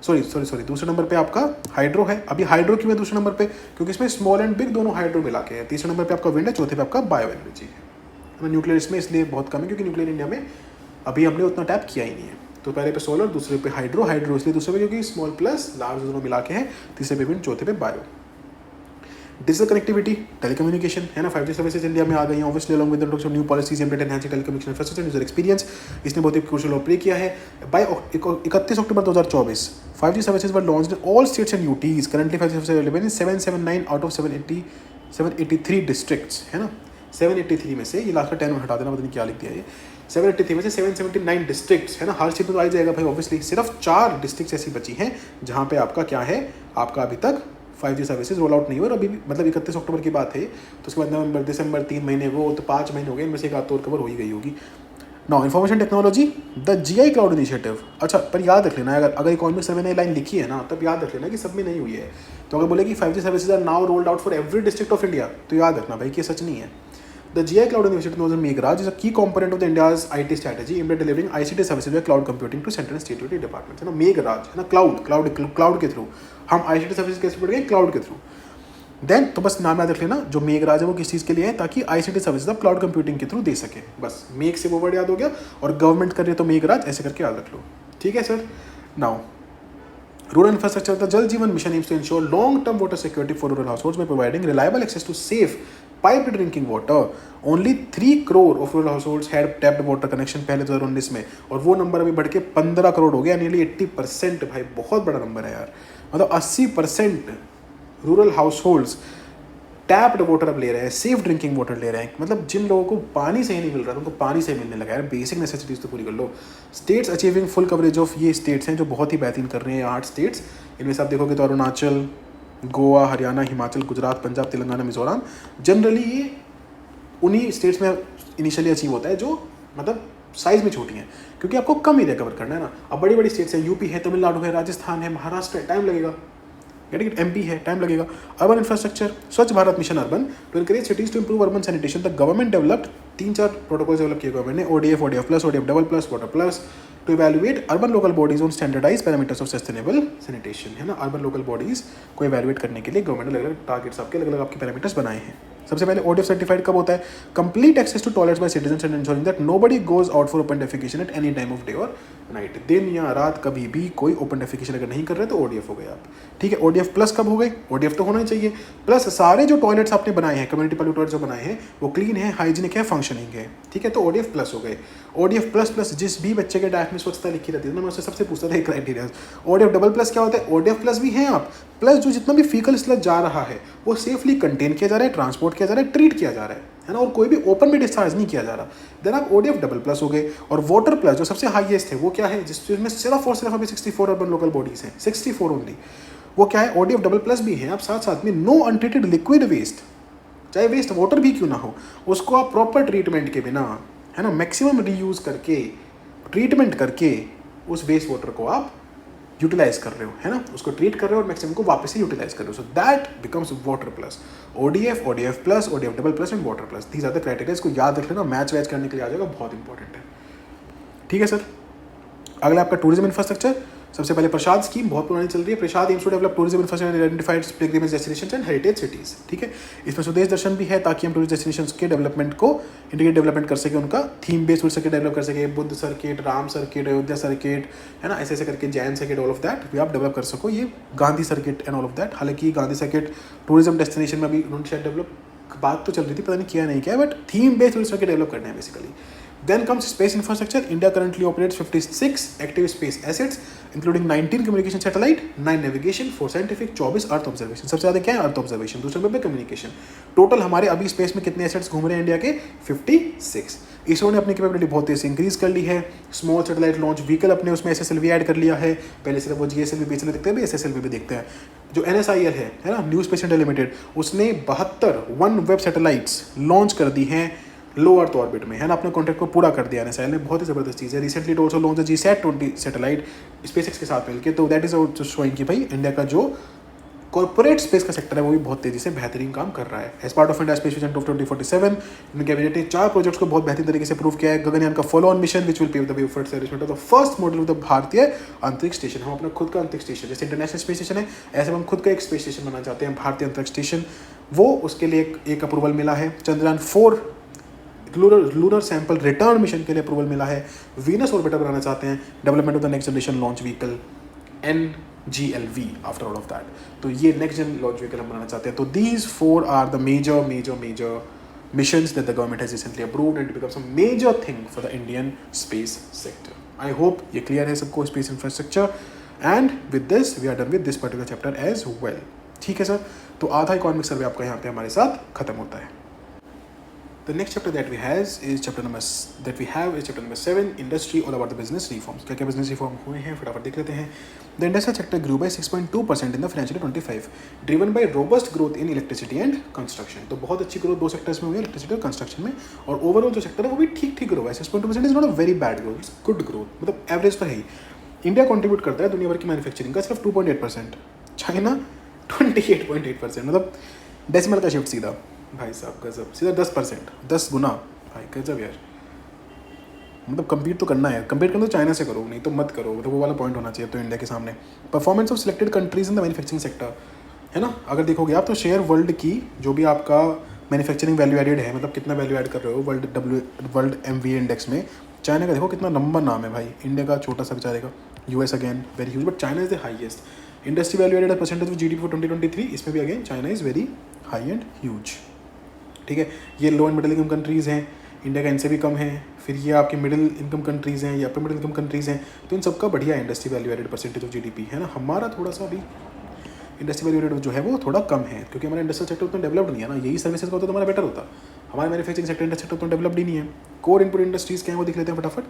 सॉरी दूसरे नंबर पे आपका हाइड्रो है। अभी हाइड्रो क्यों है दूसरे नंबर पे, क्योंकि इसमें स्मॉल एंड बिग दोनों हाइड्रो मिला के है। तीसरे नंबर पे आपका विंड है, चौथे पे आपका बायो एनर्जी है। न्यूक्लियर इसमें इसलिए बहुत कम है क्योंकि न्यूक्लियर इंडिया में अभी हमने उतना टैप किया ही नहीं है। तो पहले पे सोलर, दूसरे पे हाइड्रो इसलिए दूसरे पे क्योंकि स्मॉल प्लस लार्ज दोनों मिला के हैं, तीसरे पे विंड, चौथे पे बायो। डिजिटल कनेक्टिविटी, टेलीकम्युनिकेशन है ना, 5G सर्विसेज इंडिया में आ गई हैं obviously along with the introduction of new policies aimed enhancing telecommunication infrastructure user experience. इसने बहुत ही क्रूशियल रोल प्ले किया है। By 31 October 2024 5G services were launched in all states and UTs. Currently 5G services available in 779 out of 783 districts है ना। 783 में से, ये लास्ट का 10 हटा देना, पता नहीं क्या लिख दिया ये, 783 में से 779 डिस्ट्रिक्ट्स है ना। हर स्टेट में तो आ जाएगा भाई ऑब्वियसली, सिर्फ 4 डिस्ट्रिक्ट्स ऐसी बची हैं जहाँ पे आपका क्या है, आपका अभी तक 5G सर्विसेज रोल आउट नहीं हुआ। और अभी मतलब 31 अक्टूबर की बात है, तो उसके बाद नवंबर, दिसंबर 3 महीने वो, तो 5 महीने हो गए, इनमें से एक आध तो कवर हो ही गई होगी। Now information technology, the GI cloud initiative. अच्छा, पर याद रख लेना, अगर इकोनॉमिक सर्वे ने लाइन लिखी है ना, तब याद रख लेना कि सब में नहीं हुई है। तो अगर बोले कि 5G services are now rolled out for every district of India, तो याद रखना भाई कि सच नहीं है। The GI Cloud Initiative known as Meghraj is a key component of the India's IT strategy aimed at delivering ICT services with cloud computing to central and state utility departments. है ना, मेघराज है ना, क्लाउड के through हम ICT services कैसे बढ़ गए, cloud के थ्रू। देन तो बस नाम याद रख लेना, जो मेघराज है वो किस चीज़ के लिए है, ताकि ICT सर्विसेज आप क्लाउड कंप्यूटिंग के थ्रू दे सके। बस मेघ से वो वर्ड याद हो गया, और गवर्नमेंट कर रही है तो मेघराज, ऐसे करके याद रख लो, ठीक है sir. Now rural infrastructure, the Jal Jeevan Mission aims to ensure long-term water security for rural households by providing reliable access to safe piped drinking water. Only 3 crore of rural households had tapped water connection पहले 2019 में, और वो number अभी बढ़ के 15 करोड़ हो गया, nearly 80%। भाई बहुत बड़ा नंबर है यार, मतलब 80% रूरल हाउसहोल्ड्स टैप्ड वाटर अब ले रहे हैं, सेफ ड्रिंकिंग वाटर ले रहे हैं। मतलब जिन लोगों को पानी सही नहीं मिल रहा, उनको पानी सही मिलने लगा यार। बेसिक नेसेसिटीज़ तो पूरी कर लो। States achieving full coverage of, ये स्टेट्स हैं जो बहुत ही बेहतरीन कर रहे हैं, 8 स्टेट्स। इनमें से आप देखोगे तो अरुणाचल, गोवा, हरियाणा, हिमाचल, गुजरात, पंजाब, तेलंगाना, मिजोरम। जनरली ये उन्हीं स्टेट्स में इनिशियली अचीव होता है जो मतलब साइज में छोटी हैं, क्योंकि आपको कम एरिया कवर करना है ना। अब बड़ी बड़ी स्टेट्स है, यूपी है, तमिलनाडु है, राजस्थान है, महाराष्ट्र है, टाइम लगेगा। गेटिंग इट, एमपी है, टाइम लगेगा। Urban infrastructure, Swachh Bharat mission urban to encourage cities to improve urban sanitation, the government developed 3-4 protocol develop किए गवर्नमेंट ने, ODF, ODF plus, ODF double plus, water plus, to evaluate urban local bodies on standardize parameters of sustainable sanitation, है ना। Urban local bodies को evaluate करने के लिए government ने अलग अलग टारगेट्स आपके अलग अलग आपके पैरामीटर्स बनाए हैं। सबसे पहले ODF सर्टिफाइड कब होता है? Complete access to toilets by citizens and ensuring that nobody goes out for open defecation at any time of day और नाइट। दिन या रात कभी भी कोई ओपन डेफिकेशन अगर नहीं कर रहे तो ODF हो गए आप, ठीक है। ODF प्लस कब हो गए? ODF तो होना ही चाहिए। प्लस सारे जो टॉयलेट्स आपने बनाए हैं, कम्युनिटी पॉल्यूटर्स जो बनाए हैं, वो क्लीन है, हाइजीनिक है, फंक्शनिंग है, ठीक है, तो ODF प्लस हो गए। ODF प्लस प्लस जिस भी बच्चे के डाइट में स्वच्छता लिखी रहती है, मैं उससे सबसे पूछता था क्राइटेरिया। ODF डबल प्लस क्या होता है? ODF प्लस भी हैं आप, प्लस जो जितना भी फीकल स्लज जा रहा है वो सेफली कंटेन किया जा रहा है, ट्रांसपोर्ट किया जा रहा है, ट्रीट किया जा रहा है ना, और कोई भी ओपन में डिस्चार्ज नहीं किया जा रहा। देन आप ODF डबल प्लस हो गए। और वाटर प्लस जो सबसे हाईएस्ट है वो क्या है, जिसमें सिर्फ और सिर्फ अभी 64 अर्बन लोकल बॉडीज हैं, 64 ओनली, वो क्या है? ODF डबल प्लस भी है। आप साथ साथ में नो अनट्रीटेड लिक्विड वेस्ट, चाहे वेस्ट वाटर भी क्यों ना हो, उसको आप प्रॉपर ट्रीटमेंट के बिना, है ना, मैक्सिमम रीयूज करके, ट्रीटमेंट करके उस वेस्ट वाटर को आप यूटिलाइज कर रहे हो, है ना, उसको ट्रीट कर रहे हो और मैक्सिमम को वापस से यूटिलाइज कर रहे हो। So that becomes water plus. ODF, ODF plus, ODF double plus and water plus, these are the criteria. इसको याद रख लेना, मैच वैच करने के लिए आ जाएगा, बहुत इंपॉर्टेंट है, ठीक है सर। अगला आपका टूरिज्म इंफ्रास्ट्रक्चर। सबसे पहले प्रसाद स्कीम बहुत पुरानी चल रही है। Prasad aims to develop tourism infrastructure identified pilgrimage destinations and heritage cities, ठीक है। इसमें स्वदेश दर्शन भी है ताकि हम टूरिस्ट डेस्टिनेशंस के डेवलपमेंट को इंटीग्रेट डेवलपमेंट कर सके, उनका थीम बेस्ड सर्किट डेवलप कर सके, Buddha circuit, Ram circuit, Ayodhya circuit, है ना, ऐसे ऐसे करके Jain circuit, all of that भी आप डेवलप कर सको। ये Gandhi circuit and all of that, हालांकि गांधी सर्किट टूरिज्म डेस्टिनेशन में अभी उन्होंने शायद डेवलप बात तो चल रही थी, पता नहीं किया नहीं किया, but theme based tourist circuit develop करना है basically. Then comes space infrastructure. India currently operates 56 active space assets, including 19 communication satellite, 9 navigation, 4 scientific, 24 earth observation. सबसे ज़्यादा क्या है? Earth observation. दूसरे नंबर पे कम्युनिकेशन। टोटल हमारे अभी स्पेस में कितने एसेट्स घूम रहे हैं इंडिया के? 56। इसरो ने अपनी कैपेबिलिटी बहुत तेज से इंक्रीज कर ली है। स्मॉल सैटेलाइट लॉन्च व्हीकल अपने उसमें SSLV ऐड कर लिया है। पहले सिर्फ वो GSLV बेचने देखते हैं, अभी SSLV भी देखते हैं। जो NSIL है ना, न्यू स्पेस इंडिया लिमिटेड, उसने 72 वन वेब सैटेलाइट्स लॉन्च कर दी हैं लो अर्थ ऑर्बिट में, है ना, अपने कॉन्ट्रैक्ट को पूरा कर दिया NSIL ने। बहुत ही ज़बरदस्त चीज़ है। Recently it also launch GSAT-20 satellite SpaceX के साथ मिलकर। तो दैट इज ऑल्सो शोइंग कि भाई इंडिया का जो कॉर्पोरेट स्पेस का सेक्टर है वो भी बहुत तेजी से बेहतरीन काम कर रहा है। As part of India space vision 2047 इनके कैबिनेट ने 4 प्रोजेक्ट्स को बहुत बेहतरीन तरीके से अप्रूव किया है। गगनयान का follow on mission which will pave the way for establishment of the first model of the Bharatiya Antariksh station. हम अपना खुद का अंतरिक्ष स्टेशन, जैसे इंटरनेशनल स्पेस स्टेशन है, ऐसे हम खुद का एक स्पेस स्टेशन बनाना चाहते हैं, भारतीय अंतरिक्ष स्टेशन। वो उसके लिए एक अप्रूवल मिला है। Chandrayaan 4 lunar sample return mission के लिए अप्रूवल मिला है। वीनस ऑर्बिटर बनाना चाहते हैं। Development of the next generation launch vehicle NGLV after all of that. तो ये नेक्स्ट जन लॉन्च व्हीकल हम बनाना चाहते हैं। तो these 4 are the major missions that the government has recently approved and it becomes a major thing for the Indian space sector. I hope ये clear है सबको space infrastructure, and with this we are done with this particular chapter as well. ठीक है sir, तो आधा economic survey आपका यहाँ पे हमारे साथ खत्म होता है। The next chapter that we have is chapter number 7, industry, all about the business reforms. क्या क्या business reform हुए हैं फटाफट देख लेते हैं। The industrial sector grew by 6.2% in the financial year 25, driven by robust growth in electricity and construction. तो बहुत अच्छी ग्रोथ 2 सेक्टर्स में हुई है, इलेक्ट्रिसिटी और कंस्ट्रक्शन में। और ओवरऑल जो सेक्टर है वो भी ठीक ठीक ग्रो है। 6.2% is not a very bad growth, it's good growth, मतलब एवरेज पर है ही। इंडिया कॉन्ट्रीब्यूट करता है दुनिया भर की मैन्युफैक्चरिंग का सिर्फ 2.8%, चाइना 28.8%, मतलब डेसिमल का शिफ्ट सीधा भाई साहब गजब, सीधा 10%, 10 गुना भाई गजब यार। मतलब कम्पीट तो करना है, कम्पीट करना तो चाइना से करो, नहीं तो मत करो, तो वो वाला पॉइंट होना चाहिए तो इंडिया के सामने। Performance of selected countries in the manufacturing sector, है ना, अगर देखोगे आप तो शेयर वर्ल्ड की जो भी आपका मैन्युफैक्चरिंग वैल्यू एडेड है, मतलब कितना वैल्यू एड कर रहे हो वर्ल्ड MVA इंडेक्स में, चाइना का देखो कितना नंबर नाम है भाई। इंडिया का छोटा सा बेचारे का, US again very huge, but China is the highest. Industry value added percentage of GDP for 2023, इसमें भी again China is very high and huge. ठीक है, ये low and middle income countries हैं, इंडिया का इनसे भी कम है। फिर ये आपके मिडिल इनकम कंट्रीज़ हैं या अपर मिडिल इनकम कंट्रीज़ हैं, तो इन सबका बढ़िया industry value added percentage of GDP, है ना। हमारा थोड़ा सा अभी इंडस्ट्री वैल्यू एडेड जो है वो थोड़ा कम है, क्योंकि हमारा इंडस्ट्रियल सेक्टर उतना डेवलप्ड नहीं है ना। यही सर्विसेज का होता तो हमारा बेटर होता। हमारा मैन्युफैक्चरिंग सेक्टर इंडस्ट्री सेक्टर उतना डेवलप्ड ही नहीं है। कोर इनपुट इंडस्ट्रीज़ क्या है वो देख लेते हैं फटाफट।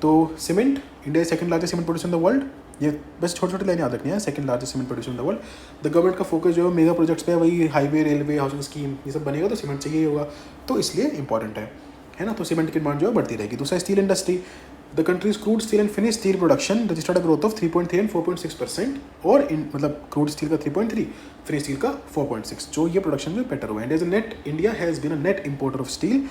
तो cement, India second largest cement producer in the world, ये बस छोटी छोटी लाइन याद रखनी है। Second largest cement producer in the world. The government का फोकस जो है मेगा प्रोजेक्ट्स पे है, वही हाईवे, रेलवे, हाउसिंग स्कीम, ये सब बनेगा तो सीमेंट चाहिए होगा, तो इसलिए इंपॉर्टेंट है। है ना, तो सीमेंट की डिमांड जो है बढ़ती रहेगी। दूसरा steel industry, the countries crude steel and finish steel production registered a growth of 3.3 and 4.6%, और मतलब क्रूड स्टील का 3.3, फिनिश स्टील का 4.6, जो ये प्रोडक्शन में बेटर हुआ। India has been a net importer of steel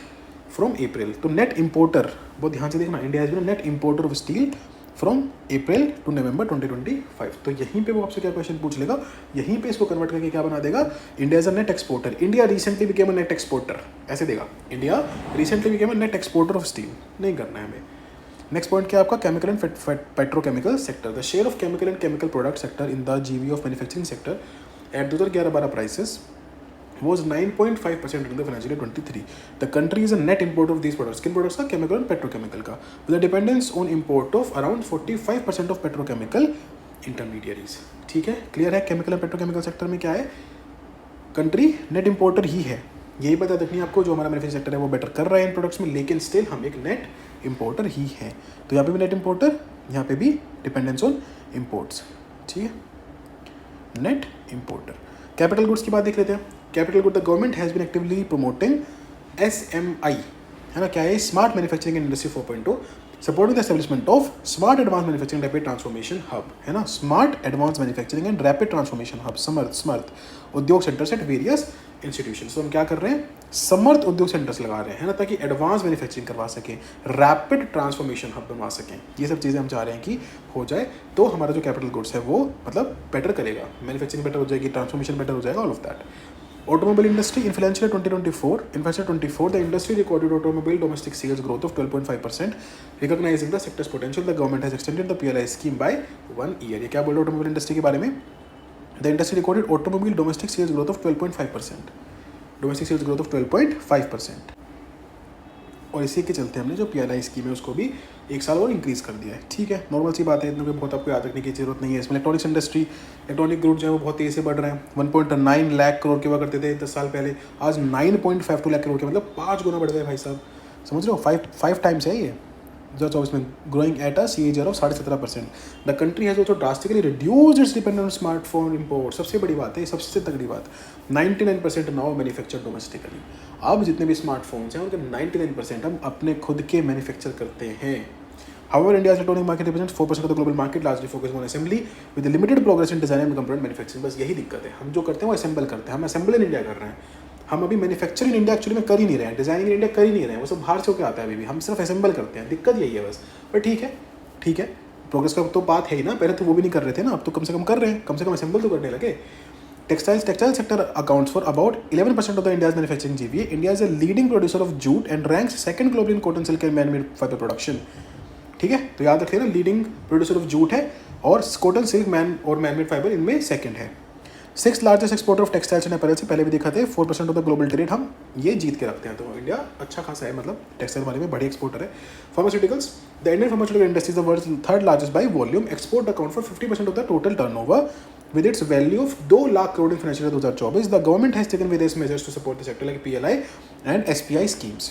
from April. तो net importer, बहुत ध्यान से देखना, India has been a net importer of steel from April to November 2025। तो यहीं पे वो आपसे क्या क्वेश्चन पूछ लेगा, यहीं पे इसको कन्वर्ट करके क्या बना देगा, India is a net exporter, India recently became a net exporter, ऐसे देगा, India recently became a net exporter of steel, नहीं करना है हमें। नेक्स्ट पॉइंट क्या आपका, chemical and petrochemical sector, the share of chemical and chemical product sector in the GVA of manufacturing sector at 2011-12 prices was 9.5% in the financial year 23. The country is a net importer of these products. किन products का, chemical and petrochemical का, with a dependence on import of around 45% of petrochemical intermediaries. ठीक है, clear है। Chemical and petrochemical sector में क्या है, country net importer ही है, यही बता देखनी आपको। जो हमारा मैन्युफैक्चरिंग सेक्टर है वो बेटर कर रहा है इन प्रोडक्ट्स में, लेकिन स्टिल हम एक नेट इंपोर्टर ही है। तो यहाँ पे भी नेट इंपोर्टर, यहाँ पे भी डिपेंडेंस ऑन इम्पोर्ट्स, ठीक है, नेट इंपोर्टर। कैपिटल गुड्स की बात देख लेते हैं। Capital good, the government has been actively promoting SMI, है ना, क्या है, smart manufacturing and industry 4.0, supporting the establishment of smart advance manufacturing rapid transformation hub, है ना, smart advance manufacturing and rapid transformation hub, Samarth Udyog centres at various institutions. तो हम क्या कर रहे हैं, समर्थ उद्योग सेंटर्स लगा रहे हैं, है ना, ताकि एडवांस मैन्युफैक्चरिंग करवा सकें, रैपिड ट्रांसफॉर्मेशन हब बनवा सकें। ये सब चीज़ें हम चाह रहे हैं कि हो जाए, तो हमारा जो कैपिटल गुड्स है वो मतलब बेटर करेगा, मैन्युफैक्चरिंग बेटर हो जाएगी, ट्रांसफॉर्मेशन बेटर हो जाएगा, all of that. Automobile industry in financial year 2024, the industry recorded automobile domestic sales growth of 12.5%. Recognizing the sector's potential, the government has extended the PLI scheme by 1 year. ये क्या बोल रहे हैं automobile industry के बारे में? The industry recorded automobile domestic sales growth of 12.5%. Domestic sales growth of 12.5%. और इसी के चलते हमने जो PLI स्कीम है उसको भी 1 साल और इंक्रीज़ कर दिया है। ठीक है, नॉर्मल सी बात है, इतना बहुत आपको याद रखने की जरूरत नहीं है। इसमें इलेक्ट्रॉनिक्स इंडस्ट्री, इलेक्ट्रॉनिक गुड जो है वो बहुत तेज़ी से बढ़ रहे हैं। 1.9 लाख करोड़ के हुआ करते थे 10 साल पहले, आज 9.52 लाख करोड़ के, मतलब 5 गुना बढ़ गए भाई साहब, समझ रहे हो, 5 टाइम्स है ये 2024 में, growing at a CAGR of 17.5%। The country has also drastically reduced it's dependence on smartphone import. सबसे बड़ी बात है, सबसे तगड़ी बात, 99% नाउ मैन्युफैक्चर डोमेस्टिकली। अब जितने भी स्मार्टफोन्स हैं उनके 99% हम अपने खुद के मैन्युफैक्चर करते हैं। However, India's electronic market represents 4% of the global market, largely focused on assembly, with limited progress in design and component manufacturing. बस यही दिक्कत है, हम जो करते हैं वो असेंबल करते हैं, हम असेंबल इन इंडिया कर रहे हैं, हम अभी मैन्युफैक्चरिंग इंडिया एक्चुअली में कर ही नहीं रहे हैं, डिजाइनिंग इन इंडिया कर ही नहीं रहे हैं, वो सब बाहर से होकर आता है अभी भी, हम सिर्फ असेंबल करते हैं, दिक्कत यही है बस। पर ठीक है, प्रोग्रेस का तो बात है ही ना, पहले तो वो भी नहीं कर रहे थे ना, अब तो कम से कम कर रहे हैं, कम से कम असेंबल तो करने लगे। Textile sector accounts for about 11% of the India's manufacturing GVA. India is a leading producer of jute and ranks second globally in cotton, silk and man-made fiber production. ठीक है, तो याद रखिए ना, लीडिंग प्रोड्यूसर ऑफ जूट है और cotton, silk, man-made fibre इनमें second है। 6th largest exporter of textiles and apparel से पहले भी देखा थे, 4% ऑफ द ग्लोबल ट्रेड हम ये जीत के रखते हैं, तो इंडिया अच्छा खासा है, मतलब टेक्सटाइल वाले में बड़े एक्सपोर्टर है। Pharmaceuticals, the Indian pharmaceutical industry is the world's 3rd largest by volume, export account for 50% of the total turnover with its value of 2 lakh crore in financial year 2024. The government has taken various measures to support the sector like PLI and SPI schemes.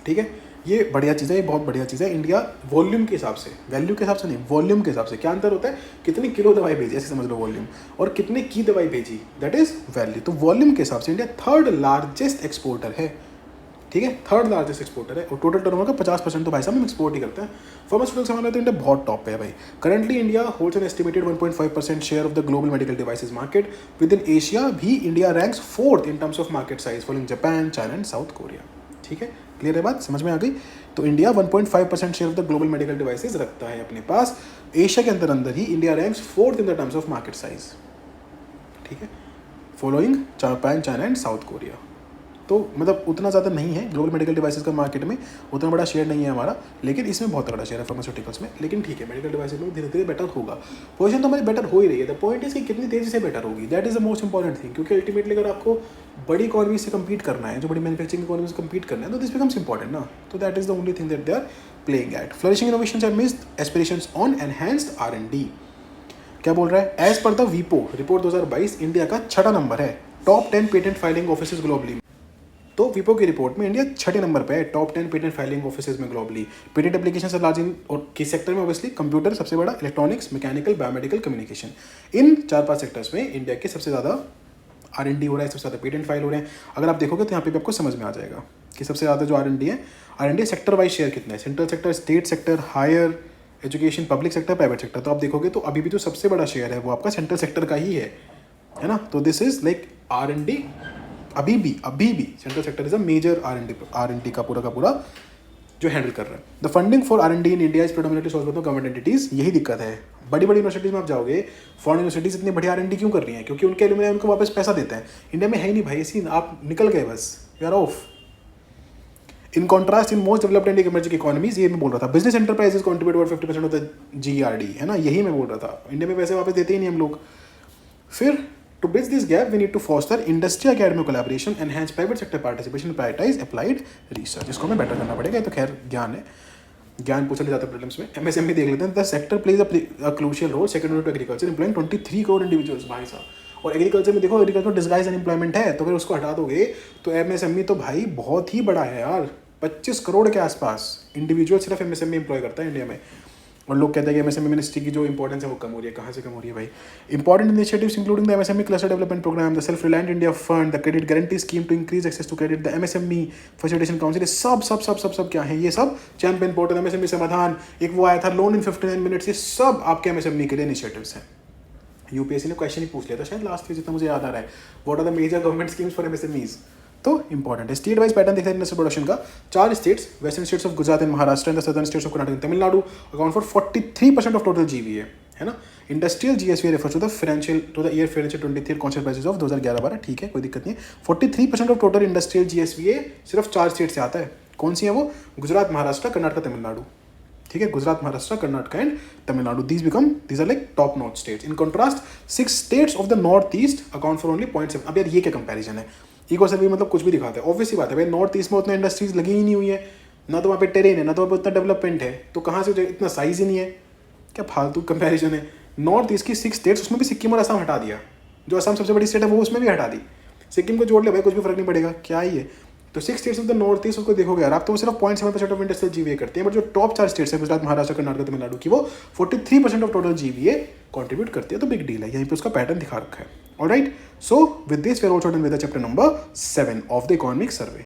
ठीक है, ये बढ़िया चीज़ है, ये बहुत बढ़िया चीज़ है। India volume के हिसाब से, वैल्यू के हिसाब से नहीं, वॉल्यूम के हिसाब से क्या अंतर होता है, कितनी किलो दवाई भेजी, ऐसे समझ लो वॉल्यूम, और कितने की दवाई भेजी, दैट इज वैल्यू। तो वॉल्यूम के हिसाब से इंडिया 3rd लार्जेस्ट एक्सपोर्टर है, ठीक है, 3rd लार्जेस्ट एक्सपोर्टर है, और टोटल टर्नओवर का 50% तो भाई साहब हम एक्सपोर्ट ही करते हैं। फार्मास्यूटिकल्स हमारा तो इंडिया बहुत टॉप पे है भाई। Currently India holds an estimated 1.5% share of the global medical devices market. Within Asia भी India ranks 4th in terms of market size, following Japan, China and South Korea. ठीक है, clear है बात, समझ में आ गई। तो India 1.5% share of the global medical devices रखता है अपने पास। एशिया के अंदर ही India ranks 4th in the terms of market size, ठीक है, following Japan, China and South Korea. तो मतलब उतना ज़्यादा नहीं है ग्लोबल मेडिकल डिवाइसेस का, मार्केट में उतना बड़ा शेयर नहीं है हमारा, लेकिन इसमें बहुत तगड़ा शेयर है फार्मास्यूटिकल्स में। लेकिन ठीक है, मेडिकल डिवाइसेस में धीरे धीरे बेटर होगा, पोजीशन तो हमारी बेटर हो ही रही है। द पॉइंट इज कि कितनी तेज़ी से बेटर होगी, that is the most important thing, क्योंकि अल्टीमेटली अगर आपको बड़ी इकॉनमी से कम्पीट करना है, जो बड़ी मैन्युफैक्चरिंग इकॉनमी से कम्पीट करना है, तो दिस बिकम्स इंपॉर्टेंट ना। तो that is the only thing that they are playing at. Flourishing innovation amidst aspirations on enhanced R&D। क्या बोल रहा है, एज पर द वीपो रिपोर्ट 2022 इंडिया का 6ठा नंबर है top 10 patent filing office globally. तो वीपो की रिपोर्ट में इंडिया 6ठे नंबर पे है टॉप 10 पेटेंट फाइलिंग ऑफिसेज में ग्लोबली। पेटेंट एप्लीकेशन से लार्ज इन, और किस सेक्टर में, ऑब्वियसली कंप्यूटर सबसे बड़ा, इलेक्ट्रॉनिक्स, मैकेनिकल, बायोमेडिकल, कम्युनिकेशन, इन 4-5 सेक्टर्स में इंडिया के सबसे ज़्यादा R&D हो रहा है, सबसे ज़्यादा पेटेंट फाइल हो रहे हैं। अगर आप देखोगे तो यहाँ पे भी आपको समझ में आ जाएगा। कि सबसे ज़्यादा जो R&D है, R&D सेक्टर वाइज शेयर कितना है, central sector, state sector, higher education, public sector, private sector. तो आप देखोगे तो अभी भी जो सबसे बड़ा शेयर है वो आपका सेंट्रल सेक्टर का ही है ना। तो दिस इज लाइक R&D अभी भी central sector is a major R&D का पूरा जो हैंडल कर रहा है। The funding for R&D in India is predominantly source of government entities. यही दिक्कत है, बड़ी यूनिवर्सिटीज में आप जाओगे, फॉरेन यूनिवर्सिटीज इतनी बड़ी R&D क्यों कर रही हैं, क्योंकि उनके एलुमनाई उनको वापस पैसा देते हैं। इंडिया में है ही नहीं भाई, इसी आप निकल गए बस, you are off. In contrast in most developed and emerging economies, ये मैं बोल रहा था, business enterprises contribute about 50% of the GRD, है ना, यही मैं बोल रहा था। इंडिया में पैसे वापस देते ही नहीं हम लोग। फिर to bridge this gap we need to foster industry academic collaboration, enhance private sector participation, prioritize applied research. इसको हमें बेटर करना पड़ेगा। तो खैर ज्ञान है, ज्ञान पूछा जाता है प्रॉब्लम्स में। MSME देख लेते हैं। The sector plays a crucial role secondary to agriculture, employing 23 crore individuals भाई साहब। और एग्रीकल्चर में देखो, एग्रीकल्चर डिस्गाइज अनएम्प्लॉयमेंट है, तो फिर उसको हटा दोगे तो MSME तो भाई बहुत ही बड़ा है यार, 25 करोड़ के आसपास इंडिविजुअल सिर्फ MSME एम्प्लॉय करता है इंडिया में। और लोग कहते हैं कि MSME मिनिस्ट्री की जो इंपॉर्टेंस है वो कम हो रही है। कहाँ से कम हो रही है भाई? Important initiatives including the MSME cluster development programme, the self reliant India fund, the credit guarantee scheme to increase access to credit, the MSME facilitation council, सब क्या है? ये सब चैंपियन पोर्टल, MSME समाधान, एक वो आया था लोन इन 59 मिनट्स, ये सब आपके MSME के लिए इनिशिएटिव्स हैं। यूपीएससी ने क्वेश्चन ही पूछ लिया था शायद लास्ट ईयर, जितना मुझे याद आ रहा है, what are the major government schemes for MSMEs। तो इंपॉर्टेंट है। स्टेट वाइज पैटर्न देखते हैं इंडस्ट्रियल प्रोडक्शन का। 4 states, western states of Gujarat and Maharashtra and the southern states of Karnataka and Tamil Nadu, account for 43% of total GVA, है ना। Industrial GSV refers to the year financial 23 constant prices of 2011-12, ठीक है, कोई दिक्कत नहीं है। 43% ऑफ टोटल इंडस्ट्रियल GSVA सिर्फ 4 स्टेट से आता है। कौन सी है वो? गुजरात, महाराष्ट्र, कर्नाटक, तमिलनाडु, ठीक है। Gujarat, Maharashtra, Karnataka and Tamil Nadu, these are like top notch states. In contrast, 6 states of the northeast account for only 0.7। अब यार ये क्या कंपैरिजन है? इको सर्वे मतलब कुछ भी दिखाता है। ऑब्वियसली बात है भाई, नॉर्थ ईस्ट में उतना इंडस्ट्रीज लगी ही नहीं हुई है, ना तो वहाँ पे टेरेन है, ना तो वहाँ पे उतना डेवलपमेंट है, तो कहाँ से इतना साइज ही नहीं है? क्या फालतू कंपैरिजन है? नॉर्थ ईस्ट की 6 स्टेट्स, उसमें भी सिक्किम और असम हटा दिया। जो असम सबसे बड़ी स्टेट है वो उसमें भी हटा दी, सिक्किम को जोड़ ले भाई, कुछ भी फर्क नहीं पड़ेगा। क्या ही है? तो 6 states of the north east उसको देखोगे यार आप, तो वो सिर्फ 0.7% ऑफ इंडस्ट्रियल GVA करते हैं। बट जो टॉप 4 स्टेट्स है, गुजरात, महाराष्ट्र, कर्नाटक, तमिलनाडु की, वो 43% ऑफ टोटल GVA कंट्रीब्यूट करती है। तो बिग डील है, यहीं पे उसका पैटर्न दिखा रखा है। Alright, so with this we are also done with the chapter number 7 of the economic survey.